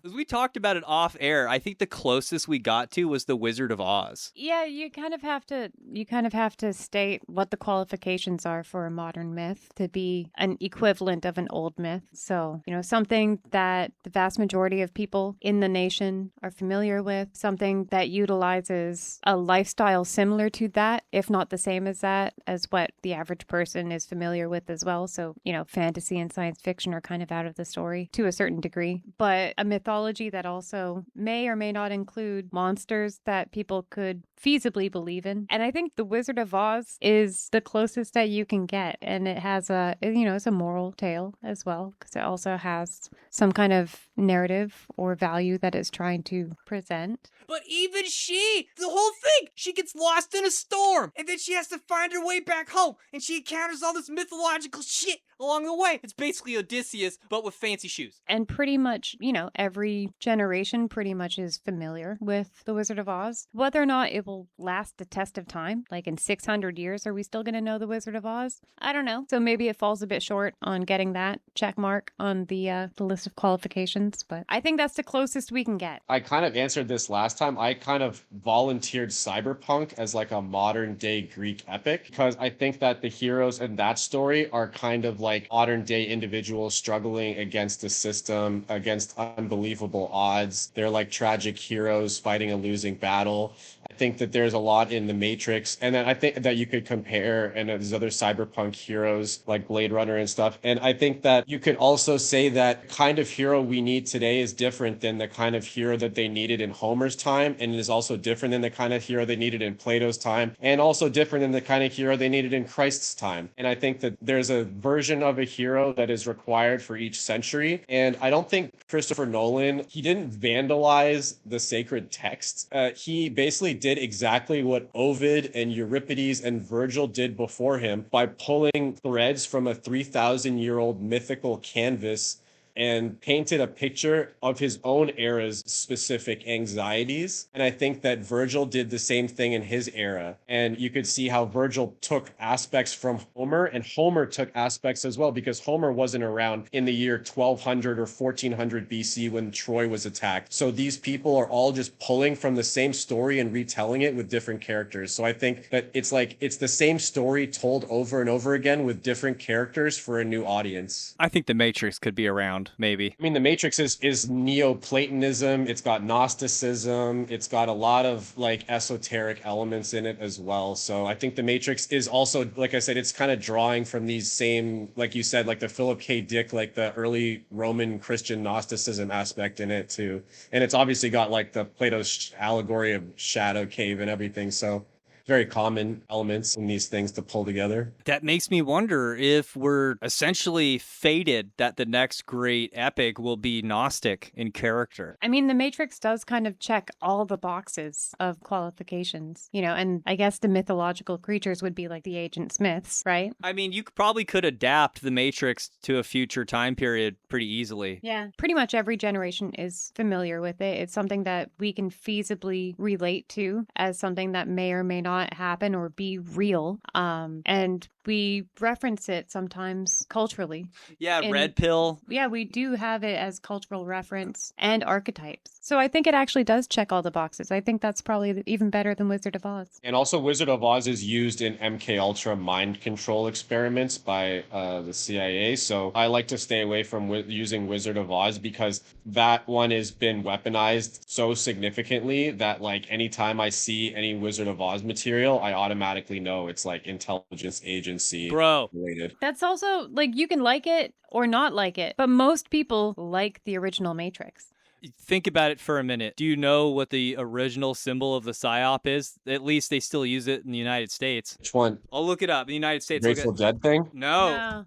As we talked about it off air, I think the closest we got to was the Wizard of Oz. Yeah, you kind of have to state what the qualifications are for a modern myth to be an equivalent of an old myth. So, something that the vast majority of people in the nation are familiar with, something that utilizes a lifestyle similar to that, if not the same as that, as what the average person is familiar with as well. So, fantasy and science fiction are kind of out of the story to a certain degree, but a mythology that also may or may not include monsters that people could feasibly believe in. And I think the Wizard of Oz is the closest that you can get. And it has it's a moral tale as well, because it also has some kind of narrative or value that it's trying to present. But even the whole thing, she gets lost in a storm, and then she has to find her way back home, and she encounters all this mythological shit along the way. It's basically Odysseus, but with fancy shoes. And pretty much, every generation pretty much is familiar with the Wizard of Oz. Whether or not it will last the test of time, like in 600 years, are we still going to know the Wizard of Oz? I don't know. So maybe it falls a bit short on getting that check mark on the list of qualifications, but I think that's the closest we can get. I kind of answered this last time. I kind of volunteered cyberpunk as like a modern day Greek epic because I think that the heroes in that story are kind of like modern day individuals struggling against the system, against unbelievable odds. They're like tragic heroes fighting a losing battle. I think that there's a lot in The Matrix, and then I think that you could compare and there's other cyberpunk heroes like Blade Runner and stuff. And I think that you could also say that kind of hero we need today is different than the kind of hero that they needed in Homer's time, and it is also different than the kind of hero they needed in Plato's time, and also different than the kind of hero they needed in Christ's time. And I think that there's a version of a hero that is required for each century. And I don't think Christopher Nolan, he didn't vandalize the sacred texts. He basically did exactly what Ovid and Euripides and Virgil did before him by pulling threads from a 3,000-year-old mythical canvas and painted a picture of his own era's specific anxieties. And I think that Virgil did the same thing in his era. And you could see how Virgil took aspects from Homer, and Homer took aspects as well, because Homer wasn't around in the year 1200 or 1400 BC when Troy was attacked. So these people are all just pulling from the same story and retelling it with different characters. So I think that it's the same story told over and over again with different characters for a new audience. I think The Matrix could be around, maybe. I mean, The Matrix is Neoplatonism. It's got Gnosticism. It's got a lot of like esoteric elements in it as well. So I think The Matrix is also, like I said, it's kind of drawing from these same, like you said, like the Philip K. Dick, like the early Roman Christian Gnosticism aspect in it too. And it's obviously got like the Plato's allegory of shadow cave and everything. So very common elements in these things to pull together. That makes me wonder if we're essentially fated that the next great epic will be Gnostic in character. I mean, The Matrix does kind of check all the boxes of qualifications, and I guess the mythological creatures would be like the Agent Smiths, right? I mean, you probably could adapt The Matrix to a future time period pretty easily. Yeah, pretty much every generation is familiar with it. It's something that we can feasibly relate to as something that may or may not not happen or be real. And we reference it sometimes culturally. Yeah, And- red pill. Yeah, we do have it as cultural reference and archetypes. So I think it actually does check all the boxes. I think that's probably even better than Wizard of Oz. And also, Wizard of Oz is used in MK Ultra mind control experiments by the CIA. So I like to stay away from using Wizard of Oz because that one has been weaponized so significantly that like anytime I see any Wizard of Oz material, I automatically know it's like intelligence agency Bro. related. That's also, like, you can like it or not like it, but most people like the original Matrix. Think about it for a minute. Do you know what the original symbol of the PSYOP is? At least they still use it in the United States. Which one? I'll look it up. In the United States. Look Grateful at... Dead thing? No.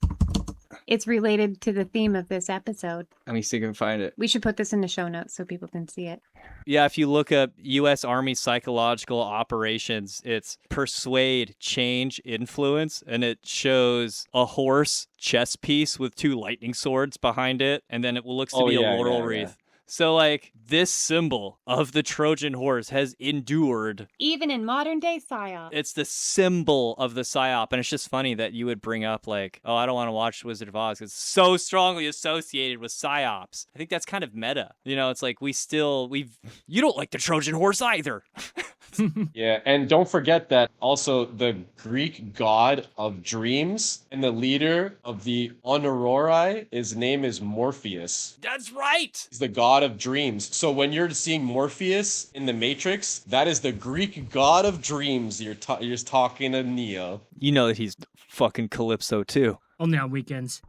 It's related to the theme of this episode. Let me see if I can find it. We should put this in the show notes so people can see it. Yeah, if you look up U.S. Army Psychological Operations, it's persuade, change, influence, and it shows a horse chess piece with 2 lightning swords behind it, and then it looks to be a laurel wreath. So, like, this symbol of the Trojan horse has endured. Even in modern day PSYOP. It's the symbol of the PSYOP, and it's just funny that you would bring up, like, oh, I don't want to watch Wizard of Oz. It's so strongly associated with PSYOPs. I think that's kind of meta. You know, it's like you don't like the Trojan horse either. Yeah, and don't forget that also the Greek god of dreams and the leader of the Honorori, his name is Morpheus. That's right. He's the god of dreams. So when you're seeing Morpheus in the Matrix, that is the Greek god of dreams. You're just talking to Neo. You know that he's fucking Calypso, too. Only on weekends.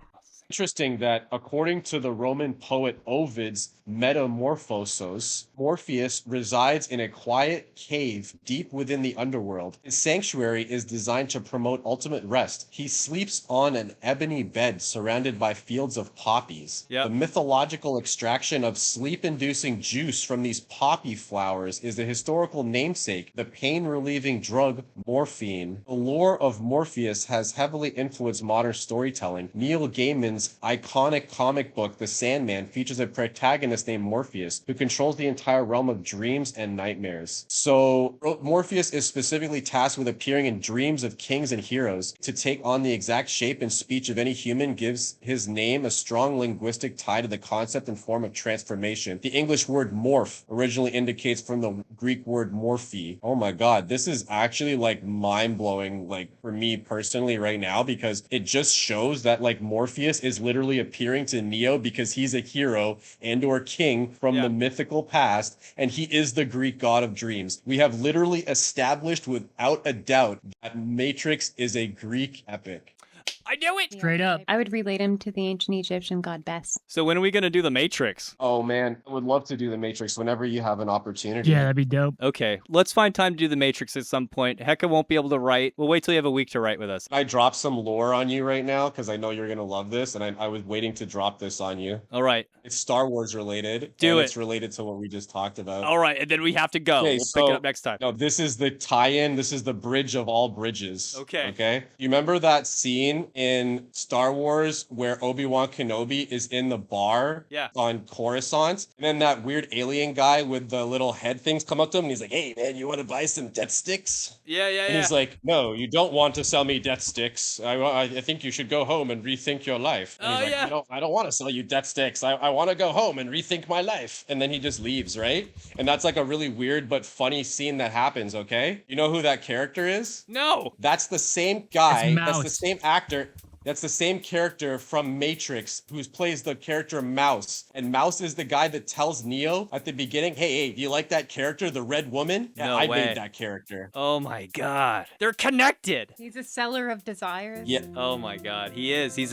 Interesting that according to the Roman poet Ovid's Metamorphosos, Morpheus resides in a quiet cave deep within the underworld. His sanctuary is designed to promote ultimate rest. He sleeps on an ebony bed surrounded by fields of poppies. Yep. The mythological extraction of sleep-inducing juice from these poppy flowers is the historical namesake, the pain-relieving drug morphine. The lore of Morpheus has heavily influenced modern storytelling. Neil Gaiman's iconic comic book, The Sandman, features a protagonist named Morpheus, who controls the entire realm of dreams and nightmares. So Morpheus is specifically tasked with appearing in dreams of kings and heroes. To take on the exact shape and speech of any human gives his name a strong linguistic tie to the concept and form of transformation. The English word morph originally indicates from the Greek word morphe. Oh my god, this is actually like mind-blowing, like for me personally right now, because it just shows that like Morpheus is literally appearing to Neo because he's a hero and or king from the mythical past, and he is the Greek god of dreams. We have literally established without a doubt that Matrix is a Greek epic. I knew it! Straight up. I would relate him to the ancient Egyptian god Bes. So when are we going to do the Matrix? Oh man, I would love to do the Matrix whenever you have an opportunity. Yeah, that'd be dope. Okay, let's find time to do the Matrix at some point. Hecka won't be able to write. We'll wait till you have a week to write with us. I dropped some lore on you right now because I know you're going to love this, and I was waiting to drop this on you. All right. It's Star Wars related. Do it. It's related to what we just talked about. All right, and then we have to go. Okay, We'll pick it up next time. No, this is the tie-in. This is the bridge of all bridges. Okay. Okay. You remember that scene in Star Wars where Obi-Wan Kenobi is in the bar on Coruscant, and then that weird alien guy with the little head things come up to him, and he's like, "Hey, man, you want to buy some death sticks?" Yeah. And he's like, "No, you don't want to sell me death sticks. I think you should go home and rethink your life." And he's like, I don't want to sell you death sticks. I want to go home and rethink my life. And then he just leaves, right? And that's like a really weird but funny scene that happens, okay? You know who that character is? No. That's the same guy. It's That's the Mouse. same actor. That's the same character from Matrix who plays the character Mouse. And Mouse is the guy that tells Neo at the beginning, hey, do you like that character, the red woman? Yeah, No I way. made that character. Oh my god. They're connected. He's a seller of desires. Yeah. Oh my god. He is. He's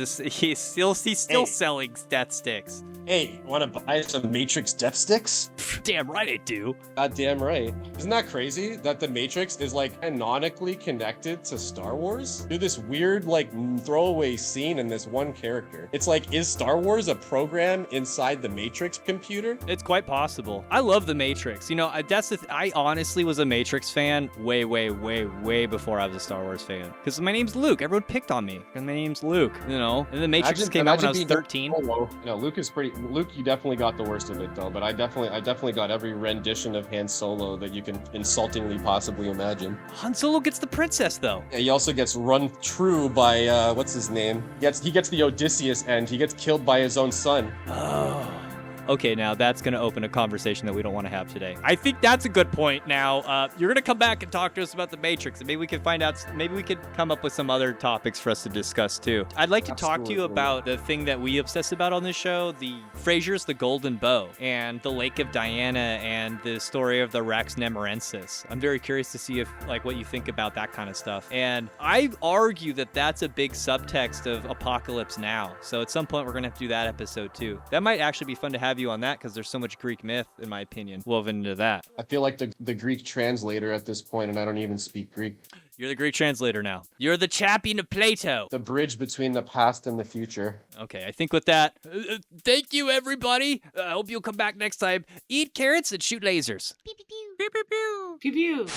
still Hey. selling death sticks. Hey, want to buy some Matrix death sticks? Damn right I do. Goddamn right. Isn't that crazy that the Matrix is like canonically connected to Star Wars? Do this weird like throwaway throwaway scene in this one character. It's like, is Star Wars a program inside the Matrix computer? It's quite possible. I love the Matrix. You know, I honestly was a Matrix fan way before I was a Star Wars fan. Because my name's Luke. Everyone picked on me. And my name's Luke, you know? And the Matrix came out when I was 13. No, Luke, you definitely got the worst of it, though. But I definitely got every rendition of Han Solo that you can insultingly possibly imagine. Han Solo gets the princess, though. Yeah, he also gets run through by, what's his name? He gets the Odysseus end. He gets killed by his own son. Oh. Okay, now that's going to open a conversation that we don't want to have today. I think that's a good point. Now, you're going to come back and talk to us about the Matrix, and maybe we can maybe we could come up with some other topics for us to discuss too. I'd like to talk to you about the thing that we obsess about on this show, the Frasier's The Golden Bow, and the Lake of Diana, and the story of the Rex Nemorensis. I'm very curious to see what you think about that kind of stuff. And I argue that that's a big subtext of Apocalypse Now. So at some point, we're going to have to do that episode too. That might actually be fun to have you on that because there's so much Greek myth, in my opinion, woven into that. I feel like the Greek translator at this point, and I don't even speak Greek. You're the Greek translator now. You're the champion of Plato. The bridge between the past and the future. Okay, I think with that, thank you, everybody. I hope you'll come back next time. Eat carrots and shoot lasers. Pew, pew, pew. Pew pew.